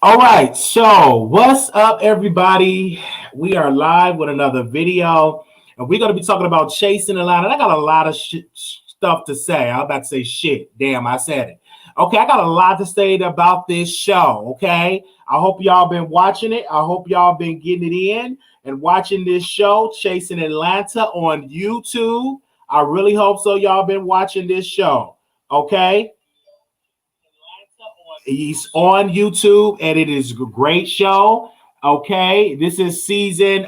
All right, so what's up, everybody? We are live with another video, and we're going to be talking about chasing Atlanta. I got a lot of stuff to say. I was about to say shit. Damn, I said it. Okay, I got a lot to say about this show. Okay, I hope y'all been watching it. I hope y'all been getting it in and watching this show, Chasing Atlanta, on YouTube. I really hope so. Y'all been watching this show. Okay. He's on YouTube, and it is a great show. Okay, this is season.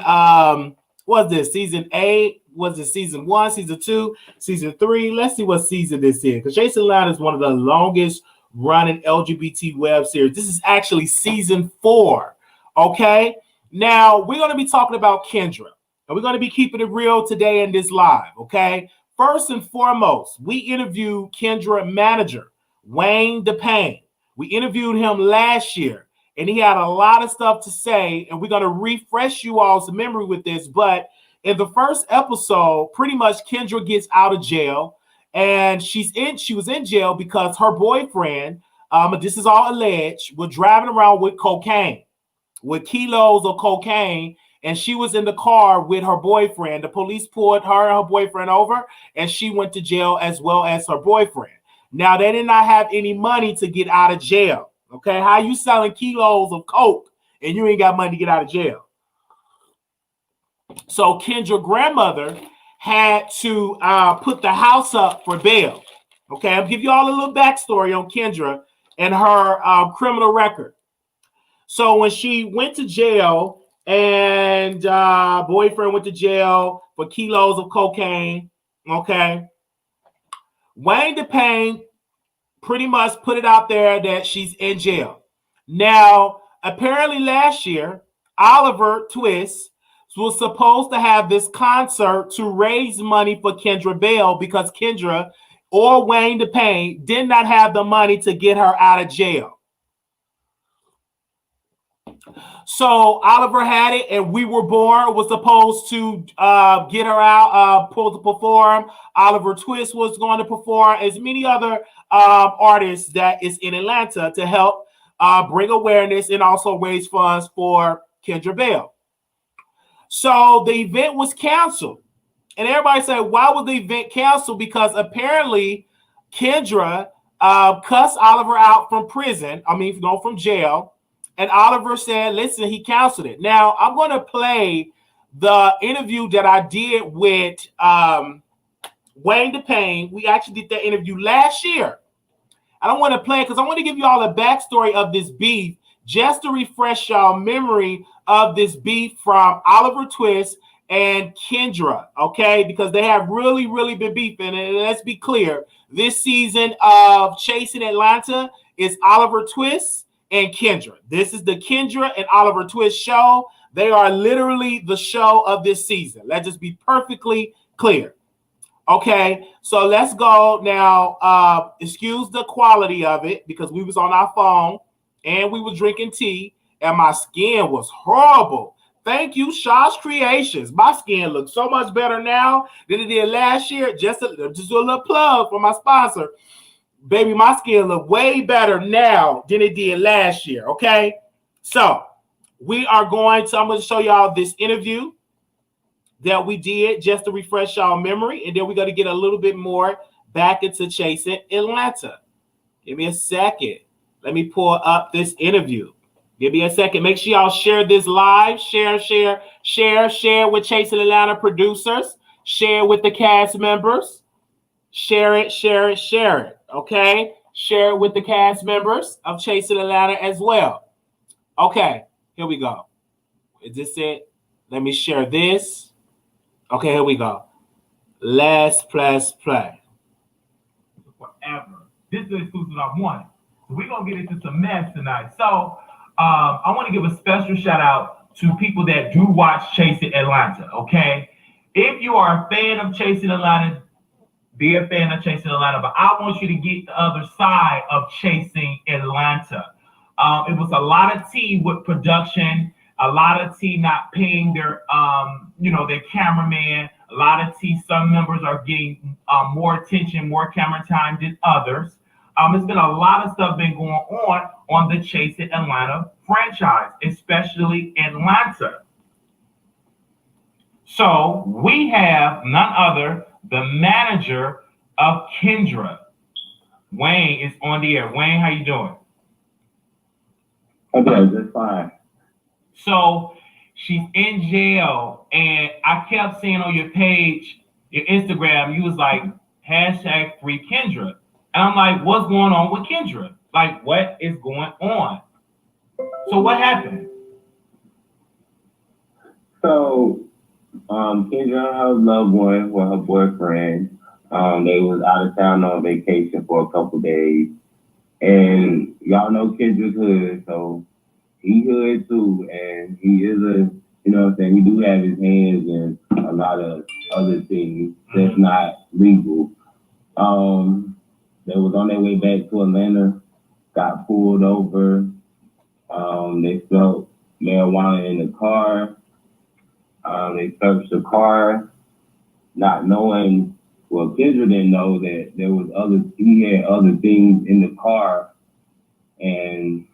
What's this? Season 8? Was it season 1? Season 2? Season 3? Let's see what season this is. Because Chasing Atlanta is one of the longest running LGBT web series. This is actually season 4. Okay, now we're going to be talking about Kendra, and we're going to be keeping it real today in this live. Okay, first and foremost, we interviewed Kendra manager Wayne DePayne. We interviewed him last year, and he had a lot of stuff to say, and we're going to refresh you all's memory with this. But in the first episode, pretty much Kendra gets out of jail, and she was in jail because her boyfriend, this is all alleged, was driving around with cocaine, with kilos of cocaine, and she was in the car with her boyfriend. The police pulled her and her boyfriend over, and she went to jail as well as her boyfriend. Now, they did not have any money to get out of jail. Okay, how you selling kilos of coke and you ain't got money to get out of jail? So Kendra's grandmother had to put the house up for bail. Okay, I'll give you all a little backstory on Kendra and her criminal record. So when she went to jail and boyfriend went to jail for kilos of cocaine, okay, Wayne DePayne pretty much put it out there that she's in jail. Now, apparently last year, Oliver Twist was supposed to have this concert to raise money for Kendra bail because Kendra or Wayne DePayne did not have the money to get her out of jail. So Oliver had it, and We Were Born was supposed to get her out, to perform. Oliver Twist was going to perform, as many other artists that is in Atlanta to help bring awareness and also raise funds for Kendra Bell. So the event was canceled, and everybody said, "Why was the event canceled?" Because apparently Kendra cussed Oliver out from prison. From jail. And Oliver said, listen, he canceled it. Now, I'm going to play the interview that I did with Wayne DePayne. We actually did that interview last year. I don't want to play it because I want to give you all the backstory of this beef just to refresh y'all memory of this beef from Oliver Twist and Kendra, okay? Because they have really, really been beefing. And let's be clear, this season of Chasing Atlanta is Oliver Twist and Kendra. This is the Kendra and Oliver Twist show. They are literally the show of this season. Let's just be perfectly clear. Okay, so let's go now. Excuse the quality of it because we was on our phone and we were drinking tea and my skin was horrible. Thank you, Shaw's Creations. My skin looks so much better now than it did last year. Just a little plug for my sponsor. Baby, my skin look way better now than it did last year, okay? So I'm going to show y'all this interview that we did just to refresh y'all memory, and then we're going to get a little bit more back into Chasing Atlanta. Give me a second. Let me pull up this interview. Give me a second. Make sure y'all share this live. Share with Chasing Atlanta producers. Share with the cast members. Share it. Okay? Share it with the cast members of Chasing Atlanta as well. Okay, here we go. Is this it? Let me share this. Okay, here we go. Let's press play. Forever. This is the exclusive I wanted. So we're going to get into some mess tonight. So I want to give a special shout out to people that do watch Chasing Atlanta, okay? If you are a fan of Chasing Atlanta, be a fan of Chasing Atlanta, but I want you to get the other side of Chasing Atlanta. It was a lot of tea with production, a lot of tea not paying their cameraman, a lot of tea. Some members are getting more attention, more camera time than others. It's been a lot of stuff been going on the Chase It Atlanta franchise, especially Atlanta. So we have none other the manager of Kendra. Wayne is on the air. Wayne, how you doing? Okay, that's fine. So she's in jail, and I kept seeing on your page, your Instagram, you was like hashtag free Kendra. And I'm like, what's going on with Kendra? Like, what is going on? So what happened? So, Kendra and her loved one, well, her boyfriend, they was out of town on vacation for a couple days. And y'all know Kendra's hood, so he hood too. And he is a, you know what I'm saying, he do have his hands in a lot of other things that's not legal. They was on their way back to Atlanta, got pulled over. They smelled marijuana in the car. They searched the car, not knowing, well, Kendra didn't know that there was he had other things in the car. And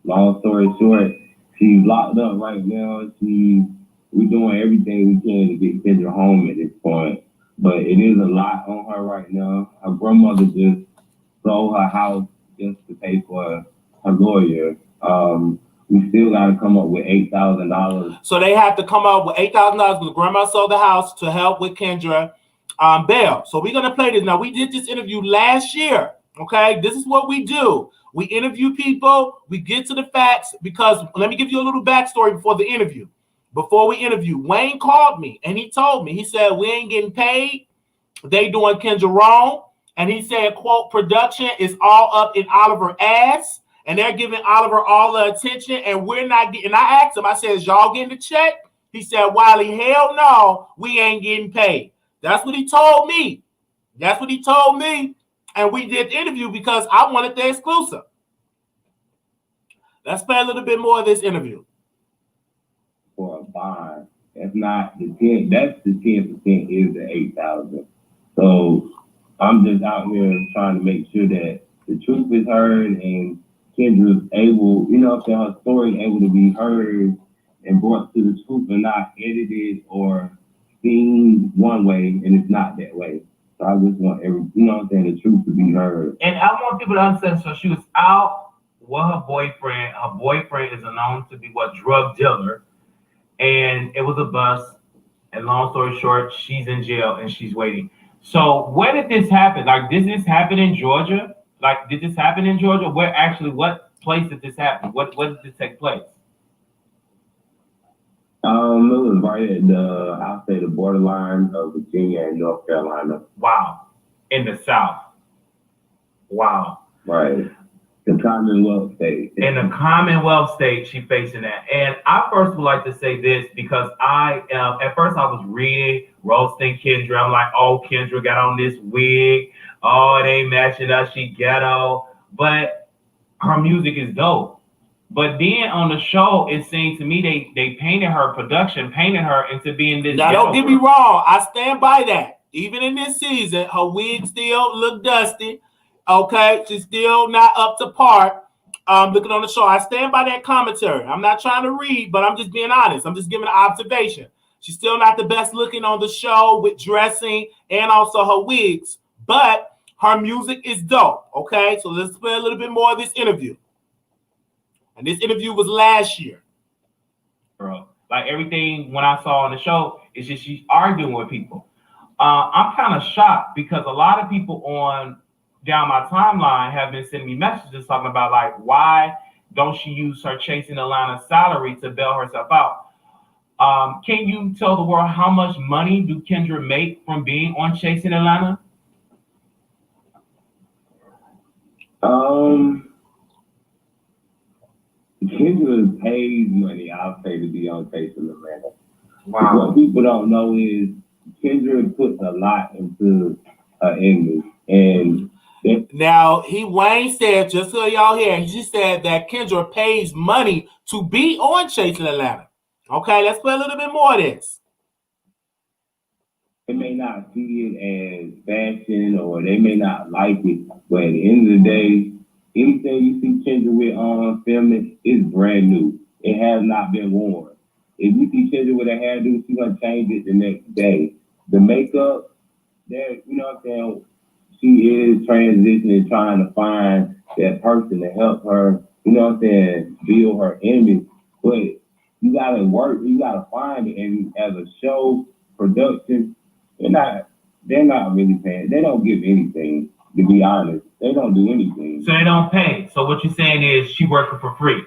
long story short, she's locked up right now. We're doing everything we can to get Kendra home at this point. But it is a lot on her right now. Her grandmother just sold her house just to pay for her lawyer. We still got to come up with $8,000. So they have to come up with $8,000 because grandma sold the house to help with Kendra bail. So we're going to play this. Now, we did this interview last year. Okay, this is what we do. We interview people. We get to the facts because let me give you a little backstory before the interview. Before we interview, Wayne called me and he told me, he said, we ain't getting paid. They doing Kendra wrong. And he said, quote, production is all up in Oliver's ass. And they're giving Oliver all the attention, and we're not getting. I asked him, I said, is y'all getting the check? He said, Wiley, hell no, we ain't getting paid. That's what he told me. That's what he told me. And we did the interview because I wanted the exclusive. Let's play a little bit more of this interview. For a bond. That's not the 10, that's the 10% is the 8,000. So I'm just out here trying to make sure that the truth is heard and Kendra's able, you know, her story able to be heard and brought to the truth and not edited or seen one way and it's not that way. So I just want the truth to be heard. And I want people to understand, so she was out with her boyfriend. Her boyfriend is known to be drug dealer. And it was a bust. And long story short, she's in jail and she's waiting. So where did this happen? Like, did this happen in Georgia? Like, did this happen in Georgia? What place did this happen? What did this take place? It was right at the borderline of Virginia and North Carolina. Wow. In the South. Wow. Right. The Commonwealth state. In the Commonwealth state, she's facing that. And I first would like to say this because at first I was reading, roasting Kendra. I'm like, oh, Kendra got on this wig. Oh, it ain't matching up. She ghetto. But her music is dope. But then on the show, it seemed to me they painted her into being this. Now, don't get me wrong. I stand by that. Even in this season, her wig still look dusty. Okay, she's still not up to par. Looking on the show, I stand by that commentary. I'm not trying to read, but I'm just being honest. I'm just giving an observation. She's still not the best looking on the show with dressing and also her wigs, but her music is dope. Okay, so let's play a little bit more of this interview. And this interview was last year. Bro, like everything when I saw on the show, it's just she's arguing with people. I'm kind of shocked because a lot of people down my timeline have been sending me messages talking about like, why don't she use her Chasing Atlanta salary to bail herself out? Can you tell the world how much money do Kendra make from being on Chasing Atlanta? Kendra pays money, I'll say, to be on Chasing Atlanta. Wow. What people don't know is Kendra puts a lot into her image. And now, Wayne said, just so y'all hear, he said that Kendra pays money to be on Chasing Atlanta. Okay, let's play a little bit more of this. they may not see it as fashion or they may not like it, but at the end of the day, anything you see Kendra with on filming is brand new. It has not been worn. If you see Kendra with a hairdo, she's gonna change it the next day. The makeup, that you know what I'm saying, she is transitioning, trying to find that person to help her, you know what I'm saying, build her image. But you gotta work, you gotta find it. And as a show production, they're not really paying. They don't give anything, to be honest. They don't do anything. So they don't pay. So what you're saying is she working for free.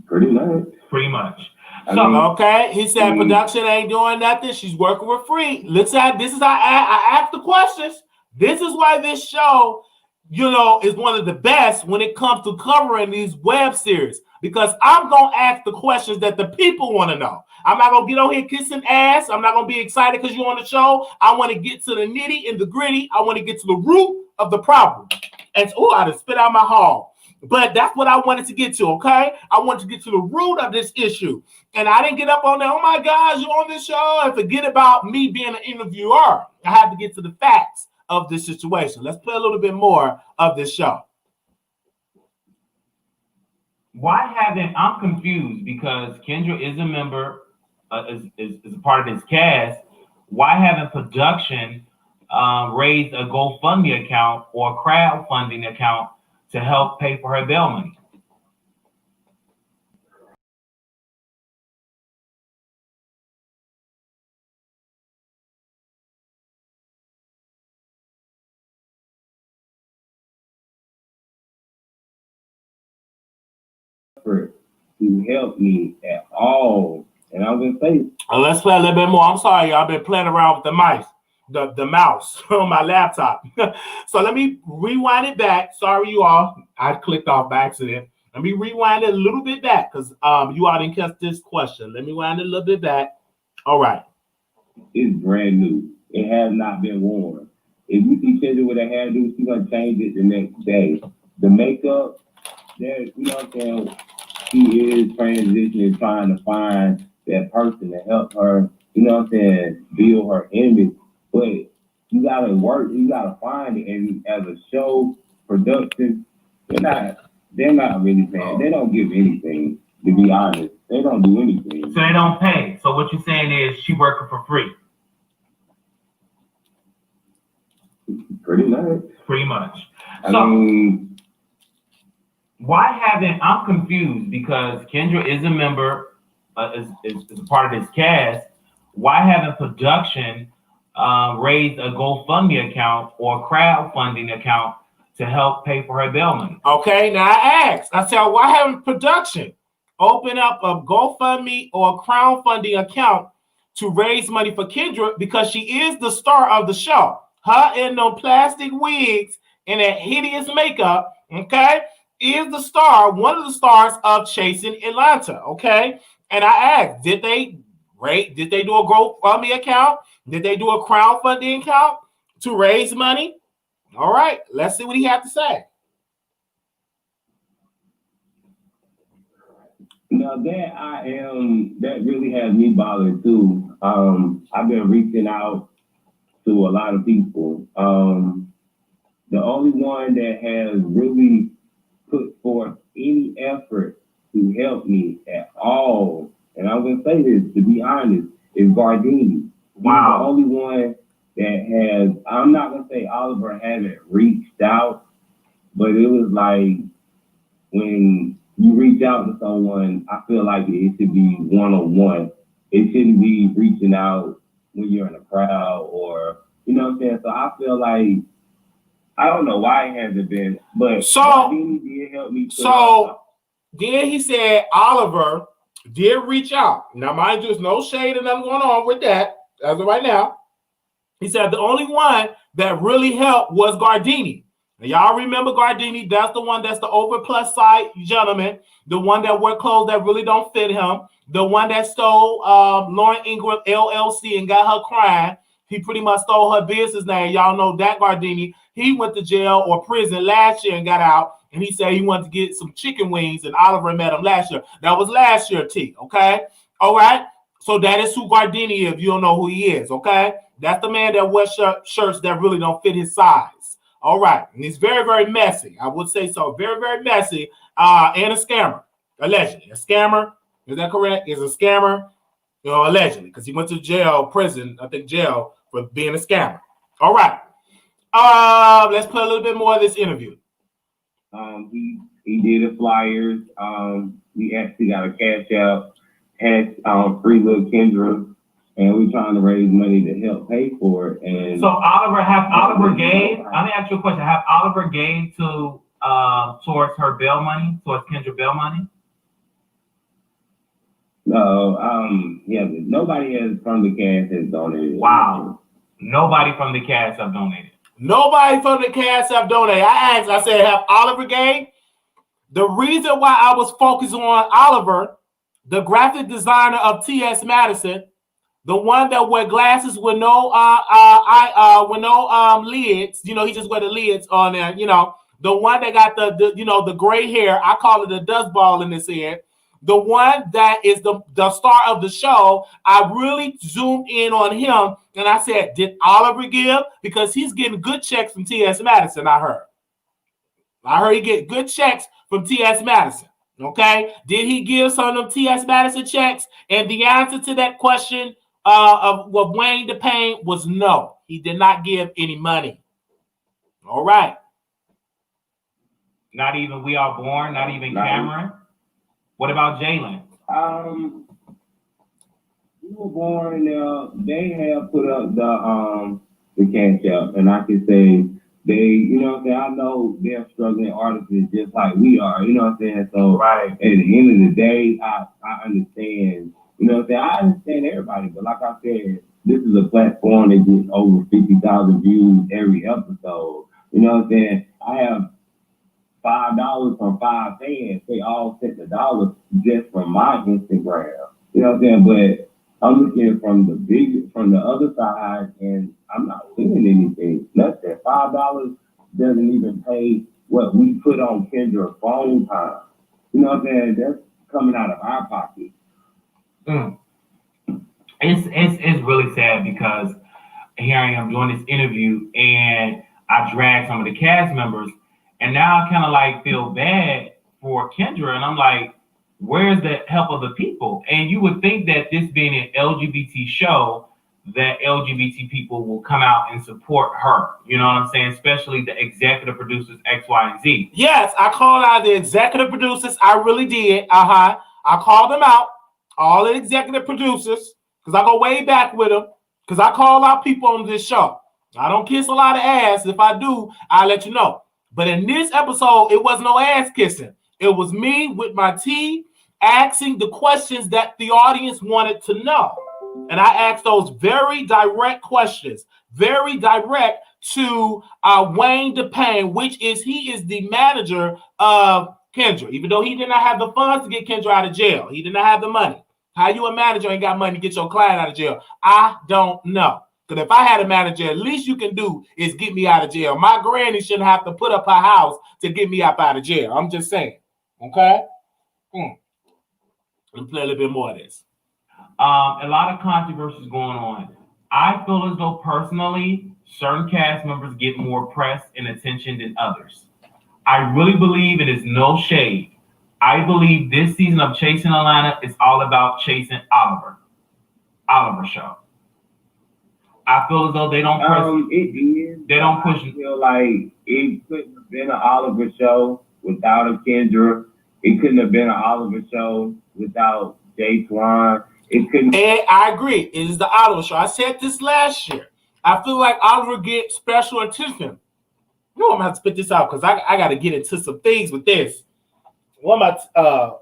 Pretty much. Pretty much. Okay, he said production ain't doing nothing. She's working for free. This is how I ask the questions. This is why this show, is one of the best when it comes to covering these web series, because I'm gonna ask the questions that the people want to know. I'm not gonna get on here kissing ass. I'm not gonna be excited because you're on the show. I want to get to the nitty and the gritty. I want to get to the root of the problem. And I just spit out my hall. But that's what I wanted to get to, okay? I wanted to get to the root of this issue. And I didn't get up on there, oh my gosh, you're on this show, and forget about me being an interviewer. I had to get to the facts of this situation. Let's play a little bit more of this show. I'm confused because Kendra is a member, is a part of this cast. Why haven't production raised a GoFundMe account or a crowdfunding account to help pay for her bail money? To help me at all. And I was gonna say, let's play a little bit more. I'm sorry, y'all. I've been playing around with the mice, the mouse on my laptop. So let me rewind it back. Sorry, you all. I clicked off by accident. Let me rewind it a little bit back because you all didn't catch this question. Let me wind it a little bit back. All right. It's brand new. It has not been worn. If you see Kendra with a hairdo, she's gonna change it the next day. The makeup, you know what I'm saying, she is transitioning, trying to find that person to help her, you know what I'm saying, build her image. But you gotta work, you gotta find it. And as a show production, they're not really paying. They don't give anything, to be honest. They don't do anything. So they don't pay. So what you're saying is she working for free. Pretty much. Pretty much. I'm confused because Kendra is a member, is a part of this cast. Why haven't production raised a GoFundMe account or a crowdfunding account to help pay for her bail money? Okay, now I said, why haven't production open up a GoFundMe or a crowdfunding account to raise money for Kendra, because she is the star of the show. Her in those plastic wigs and that hideous makeup, okay, is the star, one of the stars of Chasing Atlanta, okay? And I asked, did they do a GoFundMe account? Did they do a crowdfunding account to raise money? All right, let's see what he had to say. Now that really has me bothered too. I've been reaching out to a lot of people. The only one that has really put forth any effort to help me at all, and I'm gonna say this to be honest, is Gardini. Wow. He's the only one that has. I'm not gonna say Oliver hasn't reached out, but it was like when you reach out to someone, I feel like it should be one-on-one. It shouldn't be reaching out when you're in a crowd or, you know what I'm saying? So I feel like, I don't know why it hasn't been, but Gardini did help me. So then he said Oliver did reach out. Now, mind you, there's no shade and nothing going on with that as of right now. He said the only one that really helped was Gardini. Now, y'all remember Gardini? That's the one that's the over plus side gentleman, the one that wear clothes that really don't fit him, the one that stole Lauren Ingram LLC and got her crying. He pretty much stole her business name. Y'all know that Gardini. He went to jail or prison last year and got out. And he said he wanted to get some chicken wings, and Oliver met him last year. That was last year, T. Okay? All right? So that is who Gardini is, if you don't know who he is, okay? That's the man that wears shirts that really don't fit his size. All right. And he's very, very messy. I would say so. Very, very messy. And a scammer, allegedly. A scammer, is that correct? Is a scammer, allegedly, because he went to prison, for being a scammer. All right. Let's put a little bit more of this interview. He did the flyers. We actually got a cash out, had free little Kendra, and we're trying to raise money to help pay for it. And so Oliver gave? Let me ask you a question. Have Oliver gave to towards her bail money, towards Kendra bail money? No, nobody from the cast has donated. Wow, nobody from the cast have donated. Nobody from the cast have donated. I said, have Oliver gave? The reason why I was focused on Oliver, the graphic designer of T.S. Madison, the one that wear glasses with no lids, he just wear the lids on there, the one that got the gray hair, I call it a dust ball in his head, the one that is the star of the show. I really zoomed in on him and I said, did Oliver give? Because he's getting good checks from T.S. Madison, I heard he get good checks from T.S. Madison. Okay. Did he give some of them T.S. Madison checks? And the answer to that question of Wayne DePayne was no. He did not give any money. All right. Not even We Are Born, not even Cameron. What about Jalen? We Were Born. They have put up the cash out, and I can say they, I know they're struggling artists just like we are, So right. At the end of the day, I understand, I understand everybody, but like I said, this is a platform that gets over 50,000 views every episode. I have $5 from 5 fans. They all sent the dollar just from my Instagram. But I'm looking from the other side, and I'm not seeing anything. Nothing. $5 doesn't even pay what we put on Kendra phone time. That's coming out of our pocket. It's really sad because here I am doing this interview and I dragged some of the cast members, and now I kind of feel bad for Kendra, and I'm like, where's the help of the people? And you would think that this being an LGBT show, that LGBT people will come out and support her. You know what I'm saying? Especially the executive producers X, Y, and Z. Yes, I called out the executive producers. I really did. I called them out, all the executive producers, because I go way back with them, because I call out people on this show. I don't kiss a lot of ass. If I do, I'll let you know. But in this episode, it was no ass kissing. It was me with my tea asking the questions that the audience wanted to know. And I asked those very direct questions, very direct to Wayne DePayne, he is the manager of Kendra. Even though he did not have the funds to get Kendra out of jail, he did not have the money. How you a manager ain't got money to get your client out of jail? I don't know. Because if I had a manager, at least you can do is get me out of jail. My granny shouldn't have to put up her house to get me out of jail. I'm just saying. Okay? Let me play a little bit more of this. A lot of controversies going on. I feel as though personally, certain cast members get more press and attention than others. I really believe it is no shade. I believe this season of Chasing Atlanta is all about chasing Oliver. Oliver Show. I feel as though they don't press. It is. They don't push. I feel like it couldn't have been an Oliver Show without a Kendra. It couldn't have been an Oliver Show without Jay Swan. It couldn't. And I agree. It is the Oliver Show. I said this last year. I feel like Oliver gets special attention. I'm gonna have to spit this out because I got to get into some things with this. There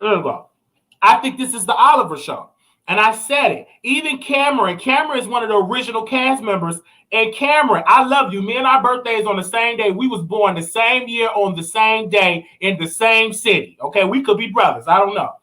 we go. I think this is the Oliver Show. And I said it. Even Cameron is one of the original cast members. And Cameron, I love you. Me and our birthdays on the same day. We was born the same year on the same day in the same city. Okay, we could be brothers. I don't know.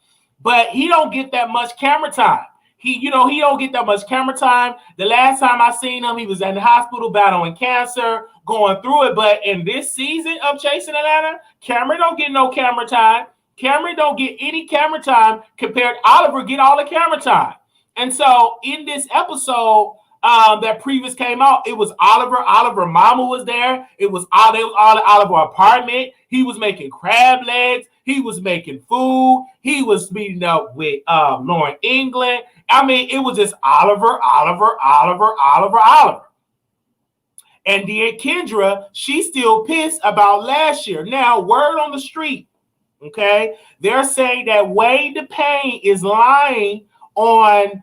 But he don't get that much camera time. He don't get that much camera time. The last time I seen him, he was in the hospital battling cancer, going through it. But in this season of Chasing Atlanta, Cameron don't get no camera time. Cameron don't get any camera time compared. Oliver get all the camera time. And so in this episode that previous came out, it was Oliver. Oliver mama was there. It was all at Oliver apartment. He was making crab legs. He was making food. He was meeting up with Lauren England. I mean, it was just Oliver. And then Kendra, she's still pissed about last year. Now, word on the street, okay? They're saying that Wayne DePayne is lying on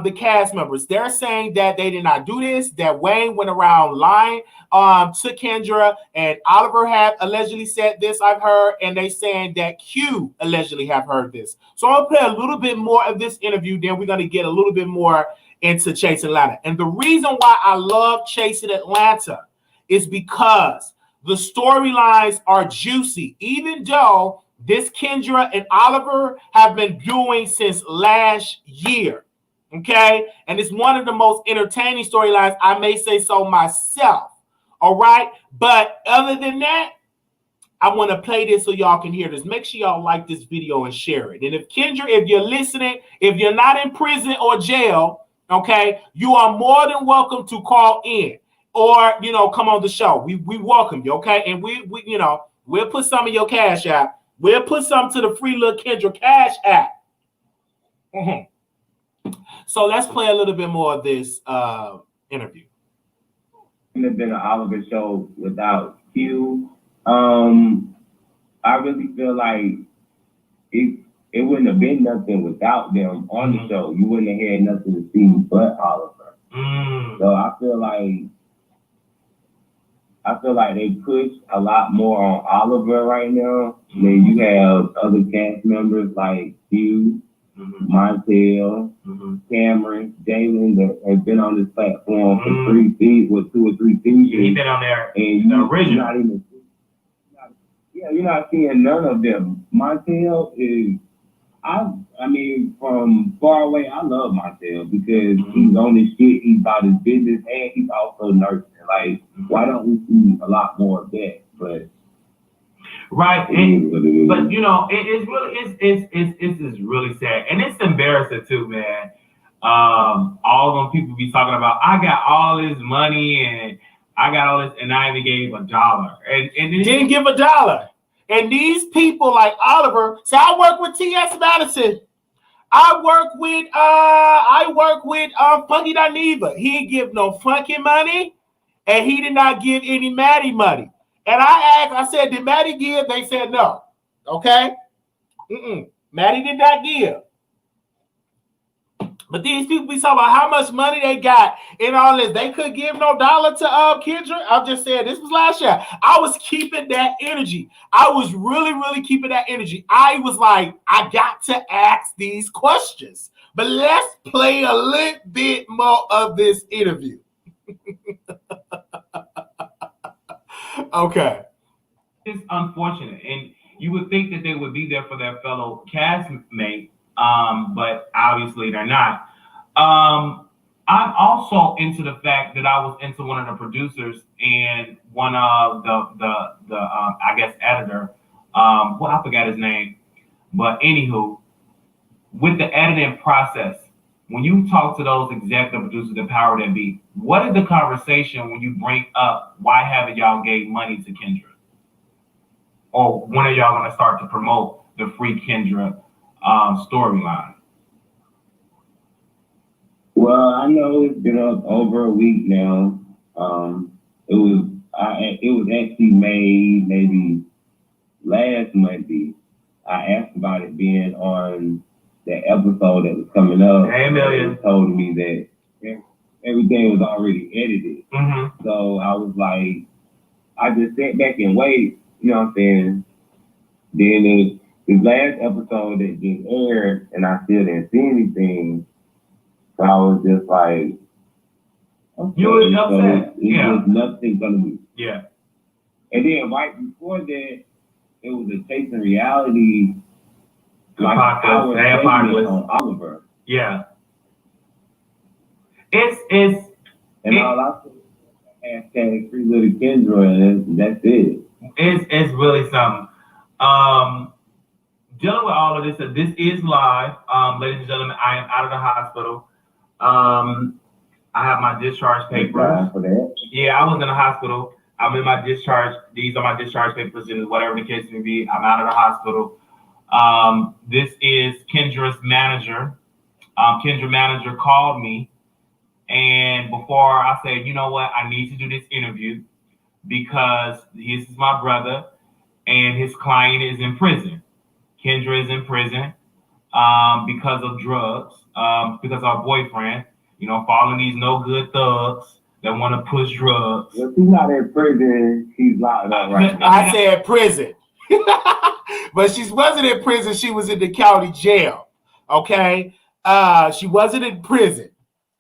the cast members. They're saying that they did not do this, that Wayne went around lying to Kendra, and Oliver had allegedly said this, I've heard, and they saying that Q allegedly have heard this. So I'll play a little bit more of this interview, then we're going to get a little bit more into Chase Atlanta. And the reason why I love Chasing Atlanta is because the storylines are juicy, even though this Kendra and Oliver have been doing since last year. Okay, and it's one of the most entertaining storylines, I may say so myself. All right, but other than that, I want to play this so y'all can hear this. Make sure y'all like this video and share it. And if Kendra, if you're listening, if you're not in prison or jail, okay, you are more than welcome to call in or, you know, come on the show. We welcome you, okay? And we you know, we'll put some of your cash app. We'll put some to the free little Kendra cash app. So let's play a little bit more of this interview. It would have been an Oliver show without Q. I really feel like it wouldn't have been nothing without them on the show. You wouldn't have had nothing to see but Oliver. So I feel like they push a lot more on Oliver right now. Then you have other cast members like Q, Montel, Cameron, Jalen that have been on this platform for 2 or 3 seasons. He's been on there. And you're not seeing none of them. Montel is, I mean, from far away, I love Montel because he's on his shit, he's about his business, and he's also nursing. Like, why don't we see a lot more of that? But right, and, but you know, it's really sad, and it's embarrassing too, man. All them people be talking about, I got all this money and I got all this, and I even gave $1, and didn't give $1. And these people like Oliver, so I work with T.S. Madison. I work with Funky Dineva. He didn't give no Funky money, and he did not give any Maddie money. And I asked, I said, did Maddie give? They said no. Okay? Maddie did not give. But these people be talking about how much money they got and all this. They could give no dollar to Kendra. I'm just saying, this was last year. I was keeping that energy. I was really, really keeping that energy. I was like, I got to ask these questions. But let's play a little bit more of this interview. Okay. It's unfortunate. And you would think that they would be there for their fellow castmate. But obviously they're not. I'm also into the fact that I was into one of the producers and one of the I guess editor. Well, I forgot his name, but anywho, with the editing process, when you talk to those executive producers, the power that be, what is the conversation when you bring up why haven't y'all gave money to Kendra, or when are y'all going to start to promote the free Kendra storyline? Well, I know it's been up over a week now. It was actually made maybe last Monday. I asked about it being on the episode that was coming up. Hey, Million. They told me that everything was already edited. So I was like, I just sat back and wait. You know what I'm saying? Then the last episode that just aired, and I still didn't see anything. So I was just like, okay, you was upset. There's nothing gonna be. Yeah. And then right before that, it was a Chasing Reality, like our segment on Oliver. Yeah. All I said, hashtag free little Kendra, and that's it. It's really something. dealing with all of this, this is live. Ladies and gentlemen, I am out of the hospital. I have my discharge papers. Yeah, I was in the hospital. I'm in my discharge. These are my discharge papers, and whatever the case may be, I'm out of the hospital. This is Kendra's manager. Kendra manager called me, and before I said, you know what, I need to do this interview because this is my brother, and his client is in prison. Kendra is in prison because of drugs, because our boyfriend, following these no good thugs that want to push drugs. If he's not in prison, he's locked up right now. I said prison. But she wasn't in prison. She was in the county jail. Okay. She wasn't in prison.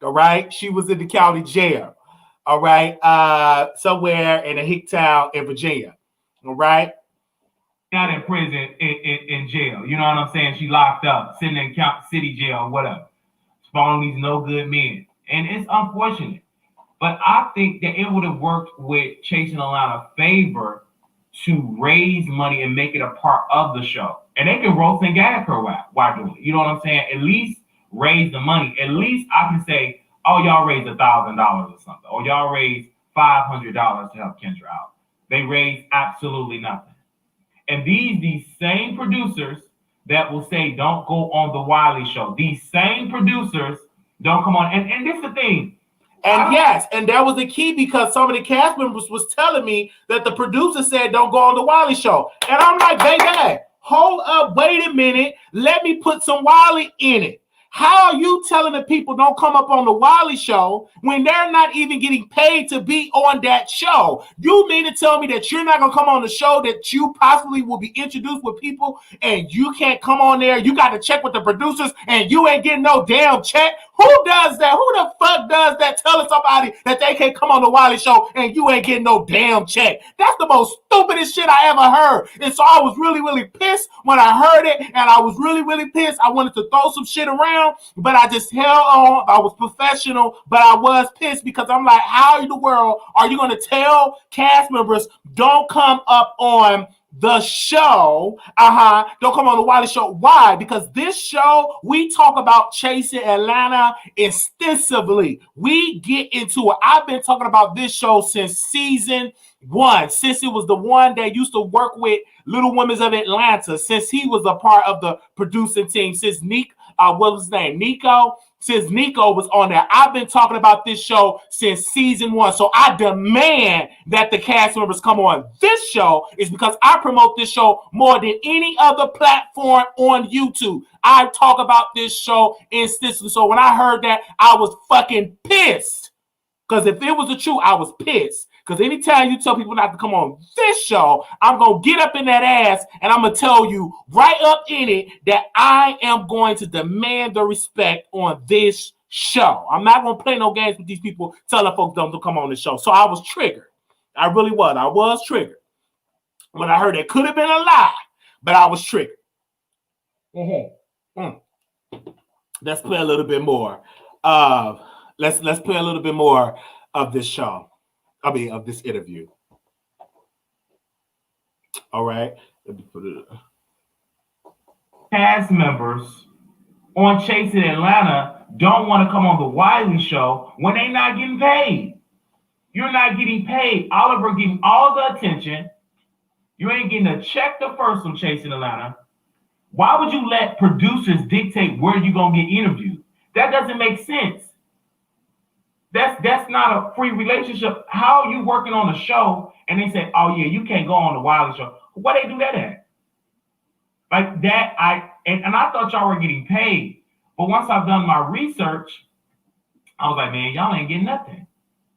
All right. She was in the county jail. All right. Somewhere in a hick town in Virginia. All right. Not in prison, in jail. You know what I'm saying? She locked up, sitting in city jail or whatever. Following these no good men. And it's unfortunate. But I think that it would have worked with Chasing Atlanta favor to raise money and make it a part of the show. And they can roast and gag her while doing it. You know what I'm saying? At least raise the money. At least I can say, oh, y'all raised $1,000 or something. Or y'all raised $500 to help Kendra out. They raised absolutely nothing. And these same producers that will say, don't go on the Wiley Show. These same producers don't come on. And this is the thing. And yes, and that was the key because some of the cast members was telling me that the producer said don't go on the Wiley Show. And I'm like, baby, hold up, wait a minute. Let me put some Wiley in it. How are you telling the people don't come up on the Wiley Show when they're not even getting paid to be on that show? You mean to tell me that you're not going to come on the show that you possibly will be introduced with people and you can't come on there? You got to check with the producers and you ain't getting no damn check? Who does that? Who the fuck does that? Telling somebody that they can't come on the Wiley Show and you ain't getting no damn check. That's the most stupidest shit I ever heard. And so I was really, really pissed when I heard it. And I was really, really pissed. I wanted to throw some shit around, but I just held on. I was professional, but I was pissed because I'm like, how in the world are you going to tell cast members don't come up on the show? Don't come on the Wiley Show. Why? Because this show, we talk about Chasing Atlanta extensively. We get into it. I've been talking about this show since season 1, since it was the one that used to work with Little Women of Atlanta, since he was a part of the producing team, since what was his name? Nico. Since Nico was on there, I've been talking about this show since season 1. So I demand that the cast members come on this show is because I promote this show more than any other platform on YouTube. I talk about this show instantly. So when I heard that, I was fucking pissed. Because if it was the truth, I was pissed. Because anytime you tell people not to come on this show, I'm going to get up in that ass and I'm going to tell you right up in it that I am going to demand the respect on this show. I'm not going to play no games with these people telling folks don't to come on the show. So I was triggered. I really was. I was triggered. When I heard it could have been a lie, but I was triggered. Let's play a little bit more. Let's play a little bit more of this show. Of this interview. All right. Let me put it. Cast members on Chasing Atlanta don't want to come on the Wiley Show when they're not getting paid. You're not getting paid. Oliver getting all the attention. You ain't getting a check the first from Chasing Atlanta. Why would you let producers dictate where you're going to get interviewed? That doesn't make sense. That's not a free relationship. How are you working on a show and they say, oh yeah, you can't go on the Wiley Show? Why they do that at? Like that, and I thought y'all were getting paid. But once I've done my research, I was like, man, y'all ain't getting nothing.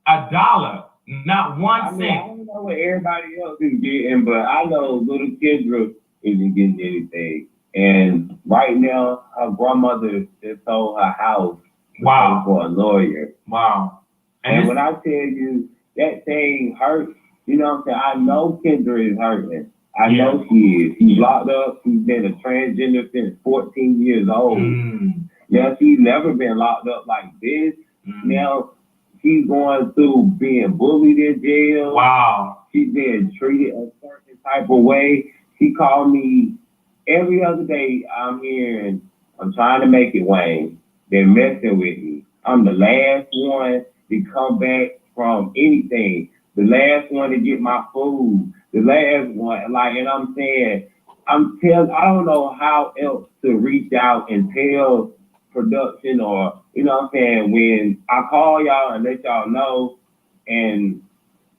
$1, not 1 cent. I don't know what everybody else is getting, but I know little Kendra isn't getting anything. And right now, her grandmother just sold her house. Wow. For a lawyer. Wow. And when I tell you that thing hurts, you know what I'm saying? I know Kendra is hurting. I know she is. She's locked up. She's been a transgender since 14 years old. Now, she's never been locked up like this. Now, she's going through being bullied in jail. Wow. She's being treated a certain type of way. She called me every other day I'm hearing, I'm trying to make it, Wayne. They're messing with me. I'm the last one to come back from anything. The last one to get my food. The last one, like, and I'm saying, I don't know how else to reach out and tell production or, you know what I'm saying, when I call y'all and let y'all know and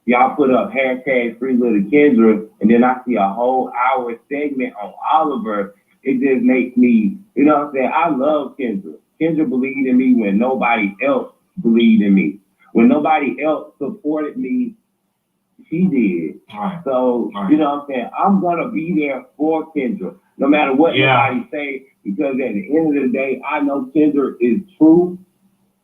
y'all put up hashtag Free Little Kendra, and then I see a whole hour segment on Oliver. It just makes me, you know what I'm saying? I love Kendra. Kendra believed in me when nobody else believed in me. When nobody else supported me, she did. Right. So, right. You know what I'm saying? I'm going to be there for Kendra, no matter what anybody say, because at the end of the day, I know Kendra is true.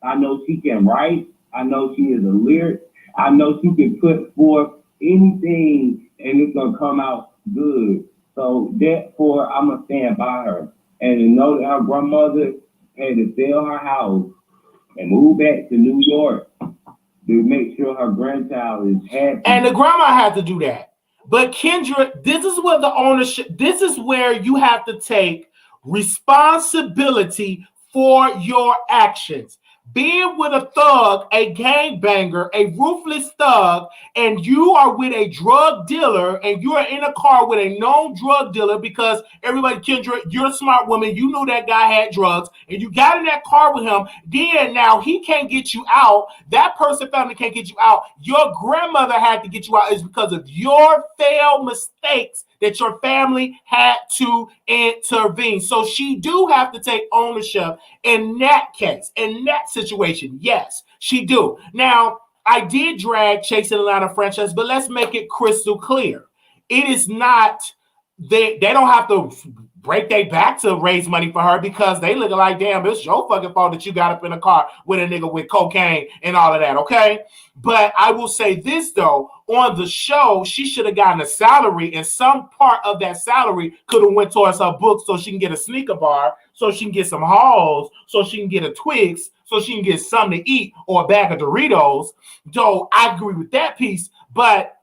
I know she can write. I know she is a lyric. I know she can put forth anything and it's going to come out good. So therefore, I'm going to stand by her. And to know that her grandmother had to sell her house and move back to New York to make sure her grandchild is happy. And the grandma had to do that. But Kendra, this is where the ownership, this is where you have to take responsibility for your actions. Being with a thug, a gangbanger, a ruthless thug, and you are with a drug dealer and you are in a car with a known drug dealer because everybody, Kendra, you're a smart woman. You knew that guy had drugs and you got in that car with him. Then now he can't get you out. That person family can't get you out. Your grandmother had to get you out. It's because of your failed mistakes that your family had to intervene. So she do have to take ownership in that case, in that situation. Yes, she do. Now, I did drag Chasing Atlanta franchise, but let's make it crystal clear. It is not, they don't have to break their back to raise money for her because they looking like, damn, it's your fucking fault that you got up in a car with a nigga with cocaine and all of that, okay? But I will say this, though. On the show, she should have gotten a salary, and some part of that salary could have went towards her book so she can get a sneaker bar, so she can get some Halls, so she can get a Twix, so she can get something to eat or a bag of Doritos. So I agree with that piece, but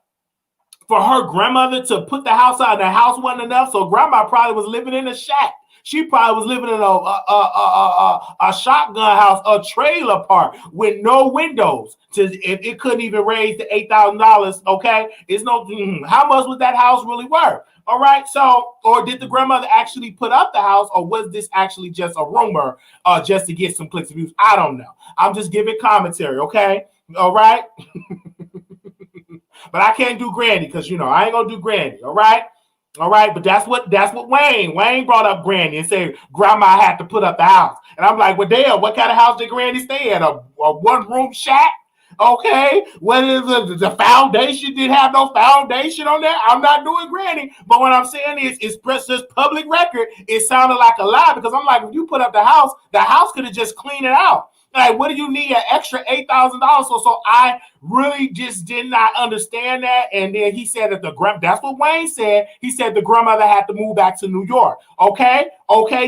for her grandmother to put the house out, the house wasn't enough, so grandma probably was living in a shack. She probably was living in a shotgun house, a trailer park with no windows. It couldn't even raise the $8,000. Okay, it's no. How much was that house really worth? All right. So, or did the grandmother actually put up the house, or was this actually just a rumor, just to get some clicks and views? I don't know. I'm just giving commentary. Okay. All right. But I can't do Granny because I ain't gonna do Granny. All right. All right, but that's what Wayne brought up Granny and said grandma had to put up the house. And I'm like, well, damn, what kind of house did Granny stay in? A one-room shack? Okay, what is the foundation? Did have no foundation on that? I'm not doing Granny, but what I'm saying is, it's just public record. It sounded like a lie because I'm like, if you put up the house could have just cleaned it out. Like, what do you need an extra $8,000? So I really just did not understand that. And then he said that that's what Wayne said. He said the grandmother had to move back to New York. Okay,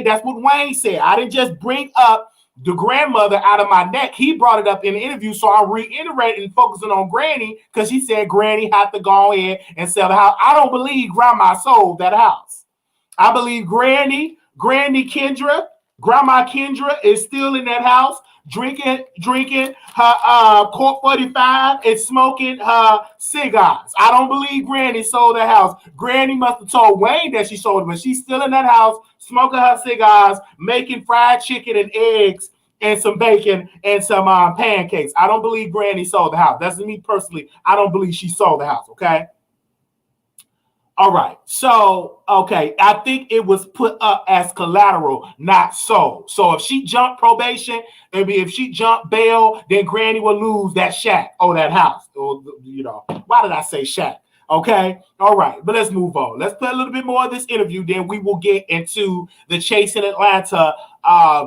that's what Wayne said. I didn't just bring up the grandmother out of my neck. He brought it up in the interview. So I'm reiterating and focusing on Granny because he said Granny had to go ahead and sell the house. I don't believe grandma sold that house. I believe Granny Kendra, Grandma Kendra is still in that house. Drinking her Court 45 and smoking her cigars. I don't believe Granny sold that house. Granny must have told Wayne that she sold it, but she's still in that house smoking her cigars, making fried chicken and eggs and some bacon and some pancakes. I don't believe Granny sold the house. That's me personally. I don't believe she sold the house, okay? All right. So, okay. I think it was put up as collateral, not sold. So if she jumped probation, maybe if she jumped bail, then Granny will lose that shack or that house. Or, why did I say shack? Okay. All right. But let's move on. Let's play a little bit more of this interview. Then we will get into the Chasing Atlanta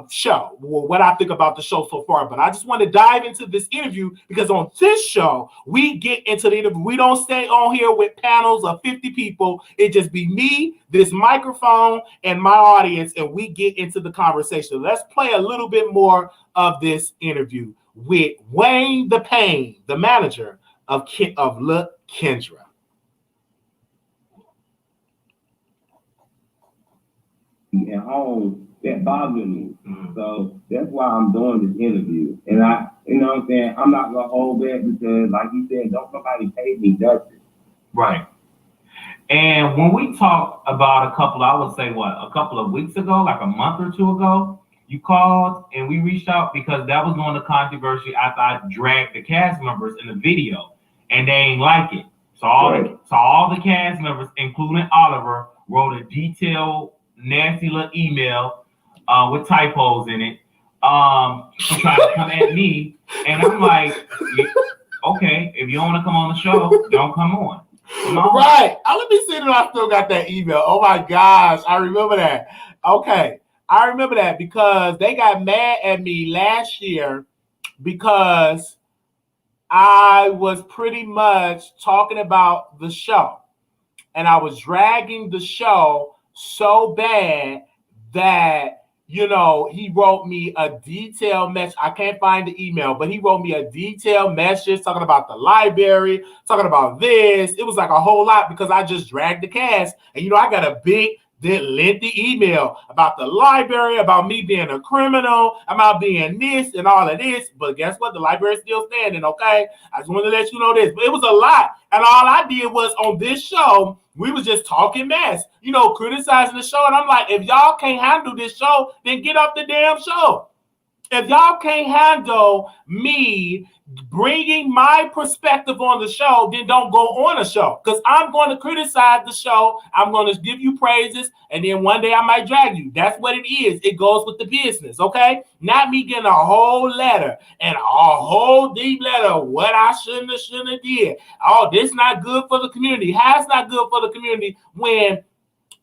show, what I think about the show so far. But I just want to dive into this interview because on this show, we get into the interview. We don't stay on here with panels of 50 people. It just be me, this microphone, and my audience, and we get into the conversation. Let's play a little bit more of this interview with Wayne the Pain, the manager of Look Kendra. home that bothers me. So that's why I'm doing this interview. And I, you know what I'm saying, I'm not gonna hold back because, like you said, don't nobody pay me nothing. Right. And when we talked about I would say a couple of weeks ago, like a month or two ago, you called and we reached out because that was during the controversy after I dragged the cast members in the video and they ain't like it. So all the cast members, including Oliver, wrote a detailed, nasty little email with typos in it, trying to come at me. And I'm like, okay, if you don't want to come on the show, don't come on. Right. Let me see that I still got that email. Oh my gosh, I remember that. Okay, I remember that because they got mad at me last year because I was pretty much talking about the show. And I was dragging the show so bad that, you know, he wrote me a detailed message. I can't find the email, but he wrote me a detailed message talking about the library, talking about this. It was like a whole lot because I just dragged the cast. And, you know, I got a big, lengthy email about the library, about me being a criminal, about being this and all of this. But guess what? The library is still standing, okay? I just want to let you know this. But it was a lot. And all I did was on this show, we was just talking mess, you know, criticizing the show. And I'm like, if y'all can't handle this show, then get off the damn show. If y'all can't handle me bringing my perspective on the show, then don't go on the show. Because I'm going to criticize the show. I'm going to give you praises. And then one day I might drag you. That's what it is. It goes with the business, okay? Not me getting a whole letter and a whole deep letter of what I shouldn't have did. Oh, this not good for the community. How it's not good for the community when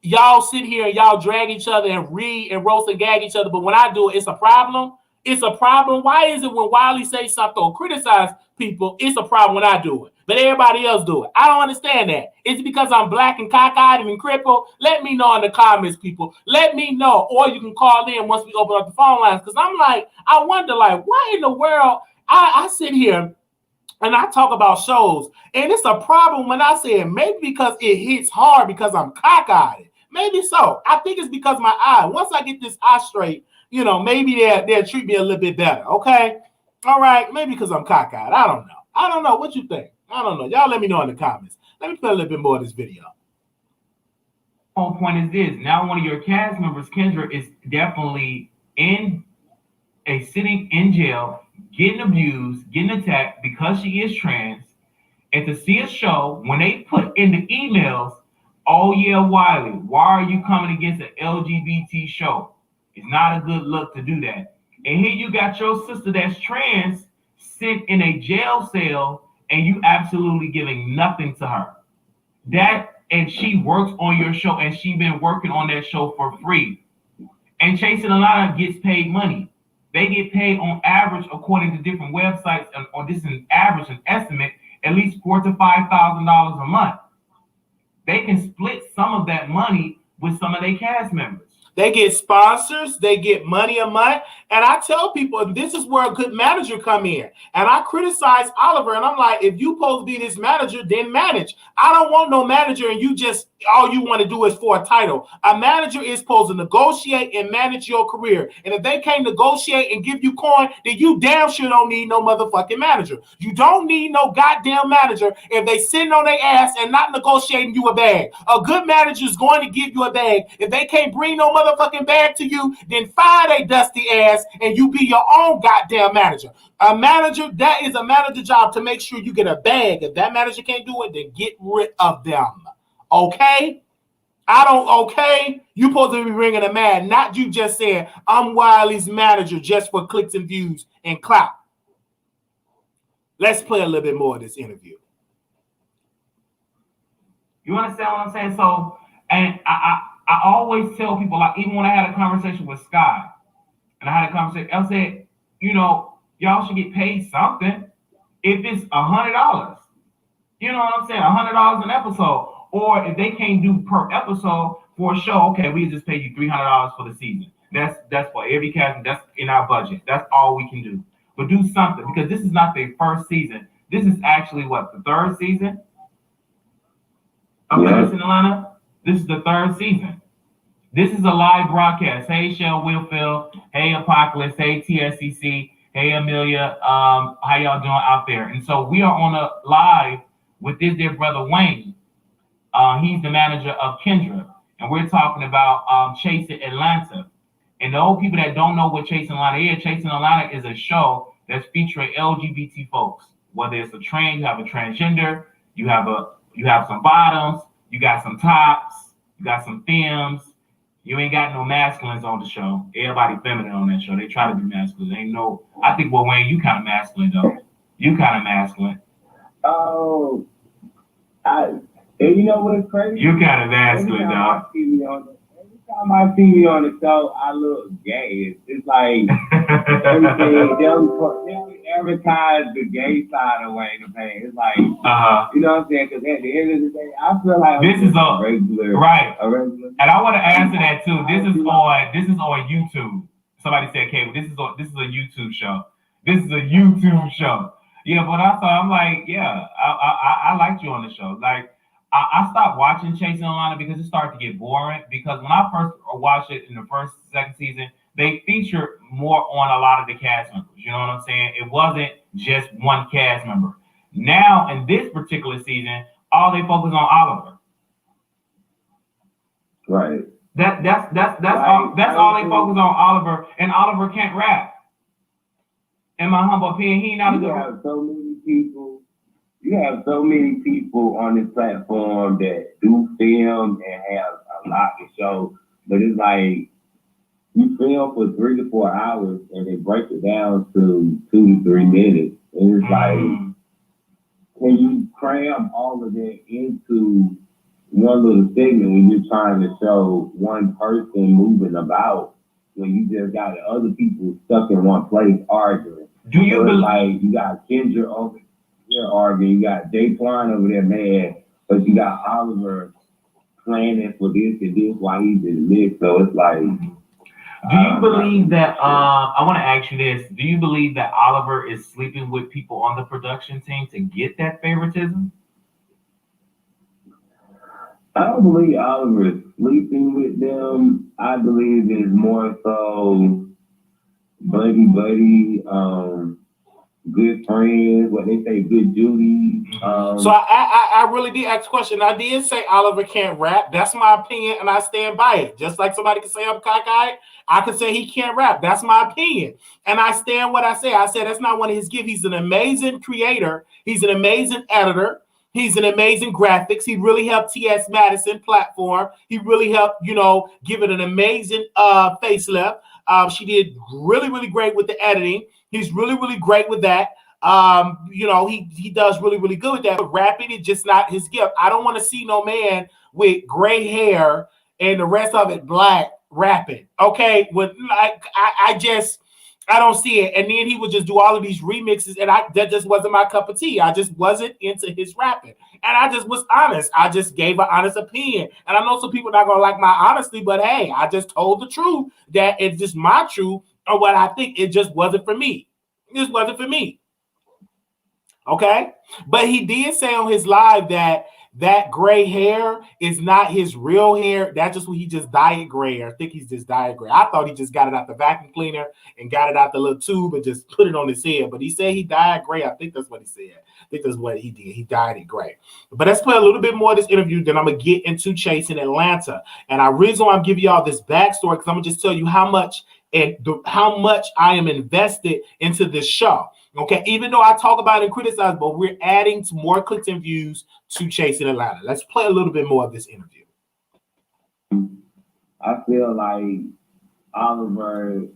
y'all sit here and y'all drag each other and read and roast and gag each other. But when I do it, it's a problem. It's a problem. Why is it when Wiley says something or criticize people, it's a problem when I do it, but everybody else do it? I don't understand that. Is it because I'm black and cockeyed and crippled? Let me know in the comments, people. Let me know. Or you can call in once we open up the phone lines. Because I'm like, I wonder, like, why in the world I sit here and I talk about shows, and it's a problem when I say it, maybe because it hits hard because I'm cockeyed. Maybe so. I think it's because my eye. Once I get this eye straight, you know, maybe they'll treat me a little bit better, okay? All right, maybe because I'm cockeyed. I don't know. I don't know. What you think? I don't know. Y'all let me know in the comments. Let me play a little bit more of this video. Whole point is this. Now one of your cast members, Kendra, is definitely sitting in jail, getting abused, getting attacked because she is trans. And to see a show, when they put in the emails, oh yeah, Wiley, why are you coming against an LGBT show? It's not a good look to do that. And here you got your sister that's trans sit in a jail cell and you absolutely giving nothing to her. And she works on your show and she been working on that show for free. And Chasing Atlanta gets paid money. They get paid on average, according to different websites, or this is an average, an estimate, at least $4,000 to $5,000 a month. They can split some of that money with some of their cast members. They get sponsors, they get money a month. And I tell people, this is where a good manager come in. And I criticize Oliver, and I'm like, if you supposed to be this manager, then manage. I don't want no manager, and you just, all you want to do is for a title. A manager is supposed to negotiate and manage your career. And if they can't negotiate and give you coin, then you damn sure don't need no motherfucking manager. You don't need no goddamn manager if they sitting on their ass and not negotiating you a bag. A good manager is going to give you a bag. If they can't bring no motherfucking bag to you, then fire they dusty ass and you be your own goddamn manager. A manager, that is a manager job to make sure you get a bag. If that manager can't do it, then get rid of them. Okay? You supposed to be bringing a man, not you just saying, I'm Wiley's manager just for clicks and views and clout. Let's play a little bit more of this interview. You understand what I'm saying? So, and I always tell people, like, even when I had a conversation with Sky, and I had a conversation, I said, you know, y'all should get paid something if it's $100. You know what I'm saying? $100 an episode. Or if they can't do per episode for a show, okay, we just pay you $300 for the season. That's for every cast. That's in our budget. That's all we can do. But do something, because this is not their first season. This is actually what, the third season of Chasing Atlanta? This is the third season. This is a live broadcast. Hey, Shell Wilfield. Hey, Apocalypse. Hey, TSCC. Hey, Amelia. How y'all doing out there? And so we are on a live with this dear brother Wayne. He's the manager of Kendra, and we're talking about Chasing Atlanta. And the old people that don't know what Chasing Atlanta is, Chasing Atlanta is a show that's featuring LGBT folks. Whether it's a trans, you have a transgender, you have some bottoms, you got some tops, you got some femmes. You ain't got no masculines on the show. Everybody feminine on that show. They try to be masculine. Ain't no. I think, well, Wayne, you kind of masculine though. You kind of masculine. Oh, and you know what is crazy? You kind of masculine, dog. Every time I see me on the show, I look gay. It's like everything. They'll advertise the gay side of Wayne the Pain. It's like, you know what I'm saying? Because at the end of the day, I feel like this is a regular, right. A regular. And I want to answer that too. This is on YouTube. Somebody said, "Okay, this is a YouTube show. This is a YouTube show." Yeah, but I'm like, yeah, I liked you on the show. Like, I stopped watching Chasing Atlanta because it started to get boring. Because when I first watched it in the second season, they featured more on a lot of the cast members. You know what I'm saying? It wasn't just one cast member. Now, in this particular season, all they focus on Oliver. Right. That's all they focus on Oliver, and Oliver can't rap. In my humble opinion, he not a good. You have so many people on this platform that do film and have a lot to show, but it's like you film for 3 to 4 hours and they break it down to 2 to 3 minutes, and it's like, can you cram all of that into one little segment when you're trying to show one person moving about when you just got other people stuck in one place arguing? Do you believe? Like, you got Kendra over here arguing, you got Daquan over there mad, but you got Oliver planning for this and this while he's in the mix. So it's like, do you believe that? I want to ask you this: do you believe that Oliver is sleeping with people on the production team to get that favoritism? I don't believe Oliver is sleeping with them. I believe it's more so buddy, good friends, what they say, good Judy. So I really did ask a question. I did say Oliver can't rap. That's my opinion, and I stand by it. Just like somebody can say I'm cockeyed, I could say he can't rap. That's my opinion, and I stand what I say. I said that's not one of his gifts. He's an amazing creator. He's an amazing editor. He's an amazing graphics. He really helped T.S. Madison platform. He really helped, give it an amazing facelift. She did really, really great with the editing. He's really, really great with that. He does really, really good with that. But rapping is just not his gift. I don't want to see no man with gray hair and the rest of it black rapping. Okay, I don't see it. And then he would just do all of these remixes, and that just wasn't my cup of tea. I just wasn't into his rapping. And I just was honest. I just gave an honest opinion. And I know some people are not going to like my honesty, but hey, I just told the truth that it's just my truth or what I think. It just wasn't for me. It just wasn't for me. Okay? But he did say on his live that gray hair is not his real hair. That's just what he just dyed gray. I think he's just dyed gray. I thought he just got it out the vacuum cleaner and got it out the little tube and just put it on his head. But he said he dyed gray. I think that's what he said. I think that's what he did. He dyed it gray. But let's play a little bit more of this interview. Then I'm going to get into Chasing Atlanta. And the reason why I'm giving y'all this backstory, because I'm going to just tell you how much I am invested into this show. Okay, even though I talk about it and criticize, but we're adding some more clicks and views to Chasing Atlanta. Let's play a little bit more of this interview. I feel like Oliver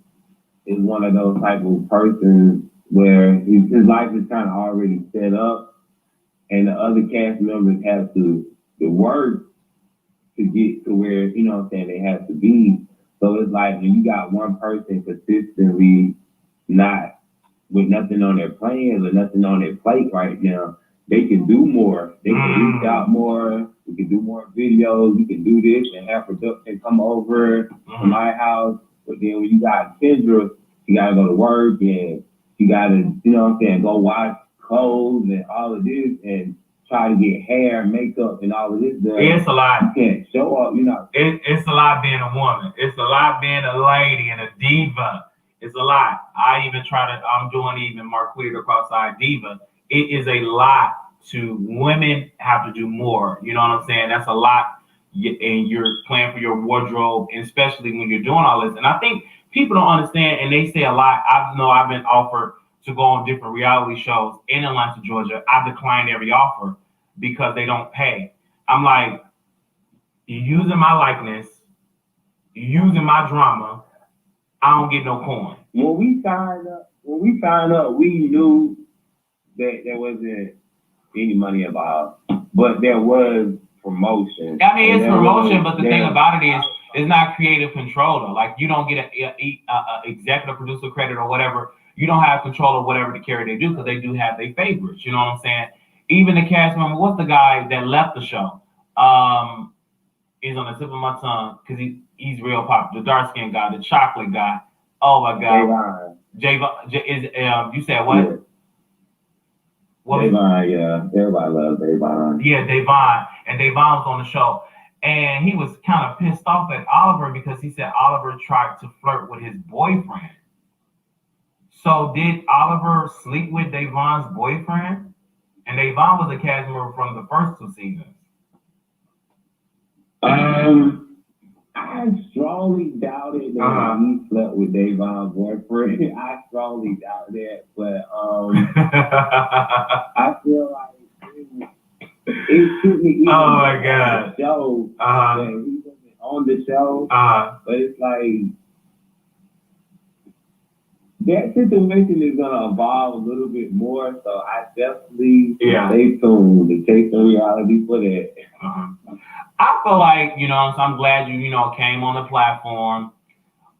is one of those type of persons where his life is kind of already set up, and the other cast members have to work to get to where, they have to be. So it's like when you got one person consistently not with nothing on their plans or nothing on their plate right now, they can do more. They can reach out more. We can do more videos. We can do this and have production come over to my house. But then when you got Kendra, you got to go to work and you got to, go wash clothes and all of this. And try to get hair, makeup, and all of this done. It's a lot. You can't show up, you know. It's a lot being a woman. It's a lot being a lady and a diva. It's a lot. I'm doing even Marquita cross-eyed diva. It is a lot to women have to do more. You know what I'm saying? That's a lot. And you're planning for your wardrobe, and especially when you're doing all this. And I think people don't understand, and they say a lot. I know I've been offered to go on different reality shows in Atlanta, Georgia. I declined every offer because they don't pay. I'm like, you're using my likeness, you're using my drama. I don't get no coin. When we signed up, we knew that there wasn't any money involved, but there was promotion. I mean, it's promotion, but the thing about it is, it's not creative control though. Like, you don't get a executive producer credit or whatever. You don't have control of whatever the character they do, because they do have their favorites. You know what I'm saying? Even the cast member, what's the guy that left the show? He's on the tip of my tongue because he's real popular. The dark skinned guy, the chocolate guy. Oh my God. Javon. You said what? Yeah. Davon, yeah. Everybody loves Davon. Yeah, Davon. And Davon was on the show. And he was kind of pissed off at Oliver because he said Oliver tried to flirt with his boyfriend. So did Oliver sleep with Davon's boyfriend? And Davon was a cast member from the first 2 seasons. I strongly doubted that he slept with Davon's boyfriend. I strongly doubt that, but I feel like it took me. Oh my God! The show that he wasn't on the show, but it's like that situation is gonna evolve a little bit more. So I definitely stay tuned to take the reality for that. I feel like, so I'm glad you came on the platform.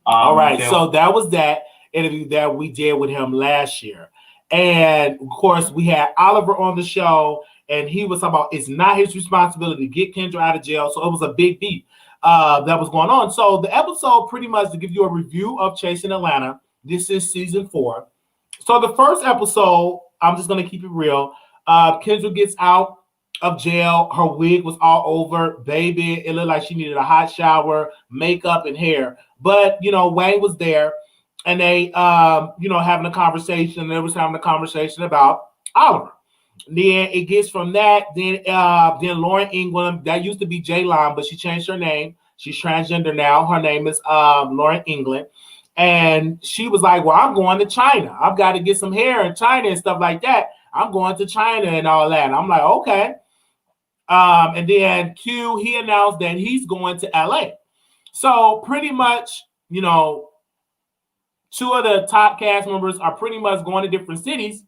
All right, so that was that interview that we did with him last year. And of course, we had Oliver on the show, and he was talking about it's not his responsibility to get Kendra out of jail. So it was a big beat that was going on. So the episode, pretty much to give you a review of Chasing Atlanta, this is season 4. So the first episode, I'm just going to keep it real. Kendra gets out of jail. Her wig was all over. Baby, it looked like she needed a hot shower, makeup, and hair. But, Wayne was there, and they, having a conversation. They was having a conversation about Oliver. Then it gets from that. Then Lauren England, that used to be J-Line, but she changed her name. She's transgender now. Her name is Lauren England. And she was like, well, I'm going to China. I've got to get some hair in China and stuff like that. I'm going to China and all that. And I'm like, okay. And then Q, he announced that he's going to LA. So pretty much, 2 of the top cast members are pretty much going to different cities.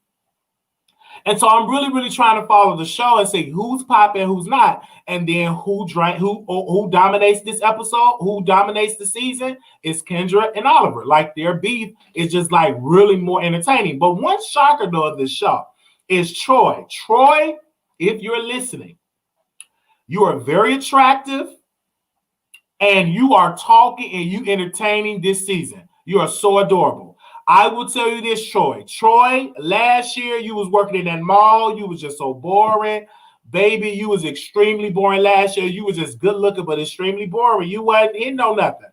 And so I'm really, really trying to follow the show and see who's popping, who's not. And then who dominates this episode, who dominates the season is Kendra and Oliver. Like, their beef is just like really more entertaining. But one shocker though of this show is Troy. Troy, if you're listening, you are very attractive and you are talking and you entertaining this season. You are so adorable. I will tell you this, Troy. Troy, last year you was working in that mall. You was just so boring. Baby, you was extremely boring last year. You was just good looking, but extremely boring. You wasn't hitting on nothing.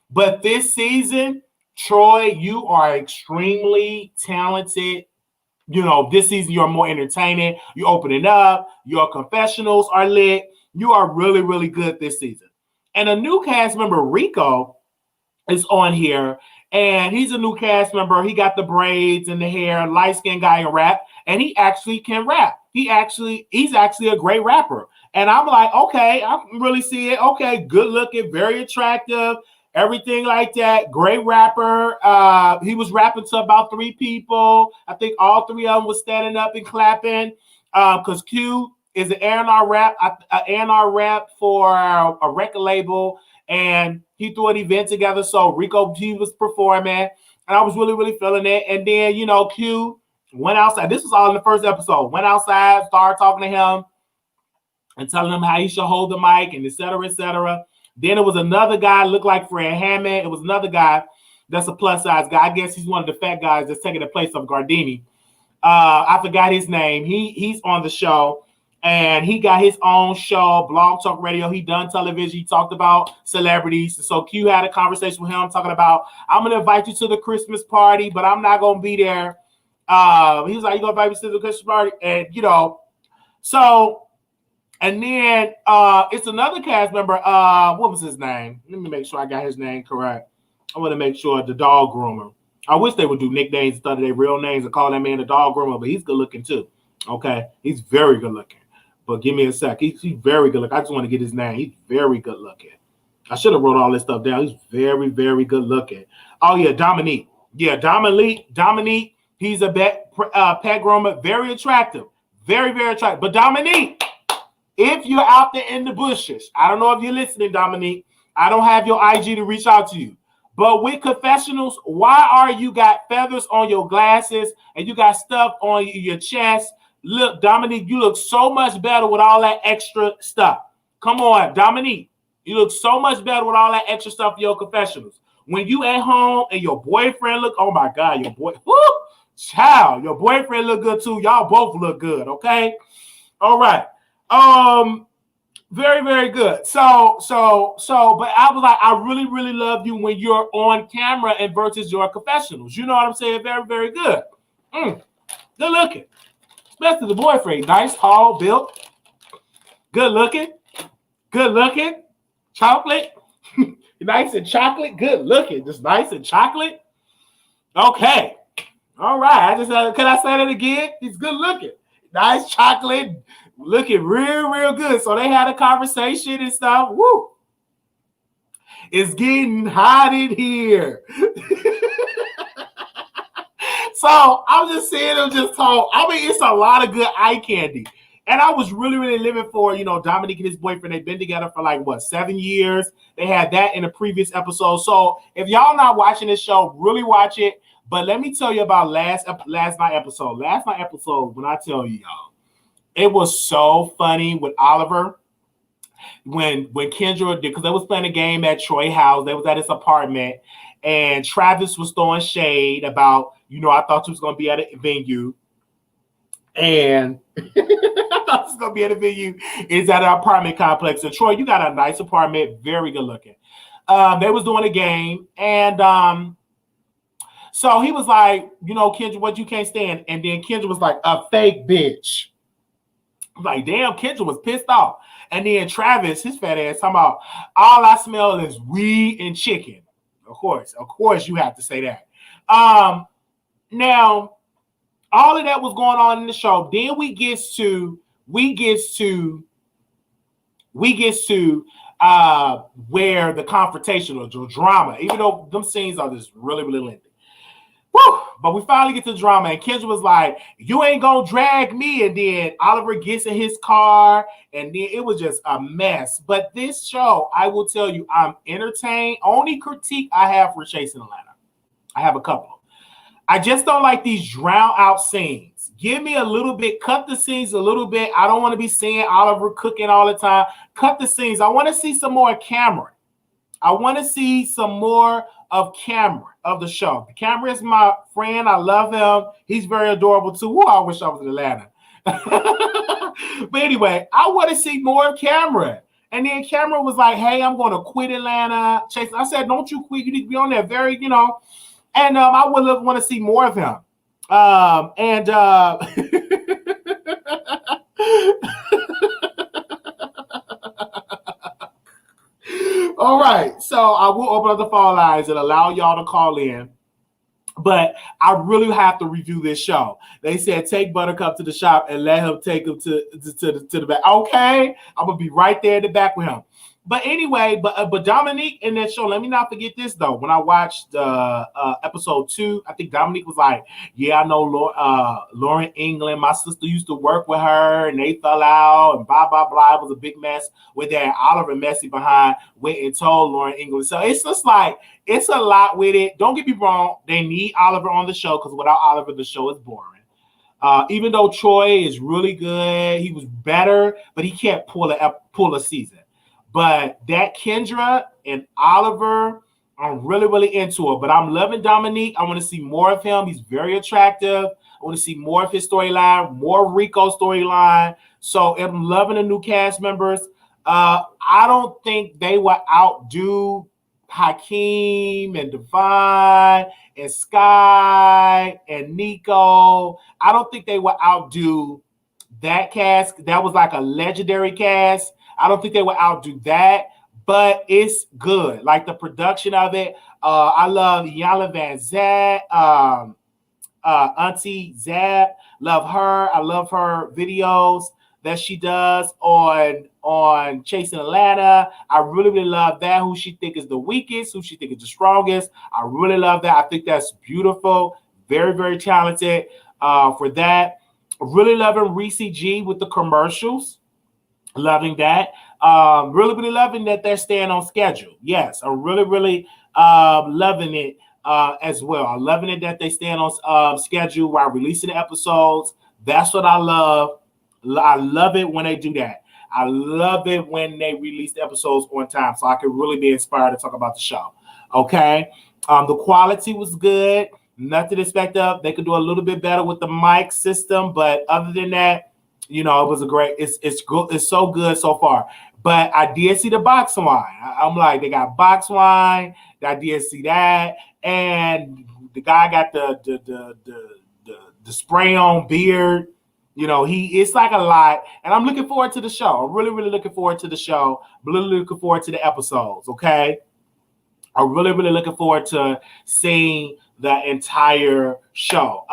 But this season, Troy, you are extremely talented. This season you're more entertaining. You open it up. Your confessionals are lit. You are really, really good this season. And a new cast member, Rico, is on here. And he's a new cast member. He got the braids and the hair, light-skinned guy in rap. And he actually can rap. He's actually a great rapper. And I'm like, okay, I really see it. Okay, good looking, very attractive, everything like that. Great rapper. He was rapping to about 3 people. I think all 3 of them was standing up and clapping. Because Q is an A&R rap for a record label. And he threw an event together. So Rico, he was performing. And I was really, really feeling it. And then, Q went outside. This was all in the first episode. Went outside, started talking to him and telling him how he should hold the mic and et cetera, et cetera. Then it was another guy, looked like Fred Hammond. It was another guy that's a plus-size guy. I guess he's one of the fat guys that's taking the place of Gardini. I forgot his name. He's on the show. And he got his own show, Blog Talk Radio. He done television. He talked about celebrities. So Q had a conversation with him talking about, I'm going to invite you to the Christmas party, but I'm not going to be there. He was like, you going to invite me to the Christmas party? And, so, and then it's another cast member. What was his name? Let me make sure I got his name correct. I want to make sure the dog groomer. I wish they would do nicknames instead of their real names and call that man the dog groomer, but he's good looking too. Okay. He's very good looking. But give me a sec. He's very good looking. I just want to get his name. He's very good looking. I should have wrote all this stuff down. He's very, very good looking. Oh, yeah, Dominique. Yeah, Dominique. He's a pet groomer. Very attractive. Very, very attractive. But Dominique, if you're out there in the bushes, I don't know if you're listening, Dominique. I don't have your IG to reach out to you. But with confessionals, why are you got feathers on your glasses and you got stuff on your chest? Look, Dominique, you look so much better with all that extra stuff. Come on, Dominique. You look so much better with all that extra stuff for your confessionals. When you at home and your boyfriend look, oh my God, your boyfriend look good too. Y'all both look good, okay? All right. Very, very good. So, but I was like, I really, really love you when you're on camera and versus your confessionals. You know what I'm saying? Very, very good. Good looking. Especially the boyfriend. Nice, tall, built. Good looking. Chocolate. Nice and chocolate. Good looking. Just nice and chocolate. Okay. All right. Can I say that again? He's good looking. Nice chocolate. Looking real, real good. So they had a conversation and stuff. Woo. It's getting hot in here. So I'm just seeing them just talk. I mean, it's a lot of good eye candy. And I was really, really living for, Dominique and his boyfriend. They've been together for 7 years. They had that in a previous episode. So if y'all not watching this show, really watch it. But let me tell you about last night episode. Last night episode, when I tell you, y'all, it was so funny with Oliver. When Kendra did, because they was playing a game at Troy House. They was at his apartment. And Travis was throwing shade about, I thought you was going to be at a venue. And I thought it was going to be at a venue. It's at an apartment complex. And Troy, you got a nice apartment. Very good looking. They was doing a game. And so he was like, Kendra, what you can't stand? And then Kendra was like, a fake bitch. I'm like, damn, Kendra was pissed off. And then Travis, his fat ass, talking about, all I smell is weed and chicken. Of course, you have to say that. Now, all of that was going on in the show. Then we get to where the confrontation or the drama, even though them scenes are just really, really lengthy. Woo! But we finally get to the drama, and Kendra was like, you ain't gonna drag me. And then Oliver gets in his car, and then it was just a mess. But this show, I will tell you, I'm entertained. Only critique I have for Chasing Atlanta, I have a couple. I just don't like these drown out scenes. Give me a little bit, cut the scenes a little bit. I don't want to be seeing Oliver cooking all the time. Cut the scenes. I want to see some more Cameron. I want to see some more of Cameron of the show. Cameron is my friend. I love him. He's very adorable too. Woo, I wish I was in Atlanta. But anyway, I want to see more of Cameron. And then Cameron was like, hey, I'm going to quit Atlanta. Chase, I said, don't you quit. You need to be on there very, And I would want to see more of him. All right, so I will open up the phone lines and allow y'all to call in. But I really have to review this show. They said take Buttercup to the shop and let him take him to the back. Okay, I'm gonna be right there in the back with him. But anyway, but Dominique in that show, let me not forget this though. When I watched episode 2, I think Dominique was like, yeah, I know Lauren England. My sister used to work with her and they fell out and blah, blah, blah. It was a big mess with that. Oliver Messy behind went and told Lauren England. So it's just like, it's a lot with it. Don't get me wrong. They need Oliver on the show because without Oliver, the show is boring. Even though Troy is really good, he was better, but he can't pull a season. But that Kendra and Oliver, I'm really, really into it. But I'm loving Dominique. I want to see more of him. He's very attractive. I want to see more of his storyline, more Rico storyline. So I'm loving the new cast members. I don't think they will outdo Hakeem and Devon and Sky and Nico. I don't think they will outdo that cast. That was like a legendary cast. I don't think they will outdo that, but it's good. Like the production of it. I love Yana Van Zant, Auntie Zab. Love her. I love her videos that she does on Chasing Atlanta. I really, really love that. Who she think is the weakest, who she think is the strongest. I really love that. I think that's beautiful. Very, very talented for that. Really loving Reese G with the commercials. Loving that. Really, really loving that they're staying on schedule. Yes, I'm really, really loving it as well. I'm loving it that they stand on schedule while releasing the episodes. That's what I love. I love it when they do that. I love it when they release the episodes on time, so I can really be inspired to talk about the show. Okay, the quality was good. Nothing to expect of. They could do a little bit better with the mic system, but other than that, you know, it was a great. It's good. It's so good so far. But I did see the box wine. I'm like, they got box wine. I did see that, and the guy got the spray on beard. You know, it's like a lot, and I'm looking forward to the show. I'm really, really looking forward to the show. I'm really looking forward to the episodes. Okay, I'm really, really looking forward to seeing the entire show.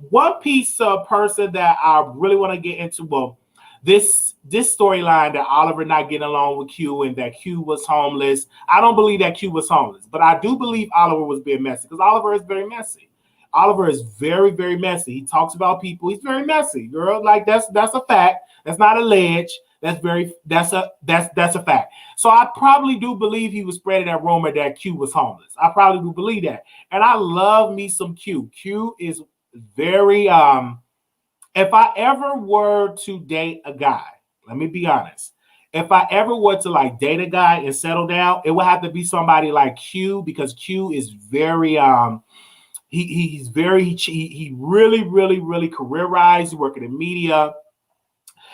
One piece of person that I really want to get into, well, this storyline that Oliver not getting along with Q and that Q was homeless. I don't believe that Q was homeless, but I do believe Oliver was being messy because Oliver is very messy. Oliver is very, very messy. He talks about people. He's very messy, girl. Like that's a fact. That's not alleged. That's a fact. So I probably do believe he was spreading that rumor that Q was homeless. I probably do believe that. And I love me some Q. Q is very if I ever were to date a guy, let me be honest. If I ever were to like date a guy and settle down, it would have to be somebody like Q because Q is very he's he really, really, really careerized. He's working in media.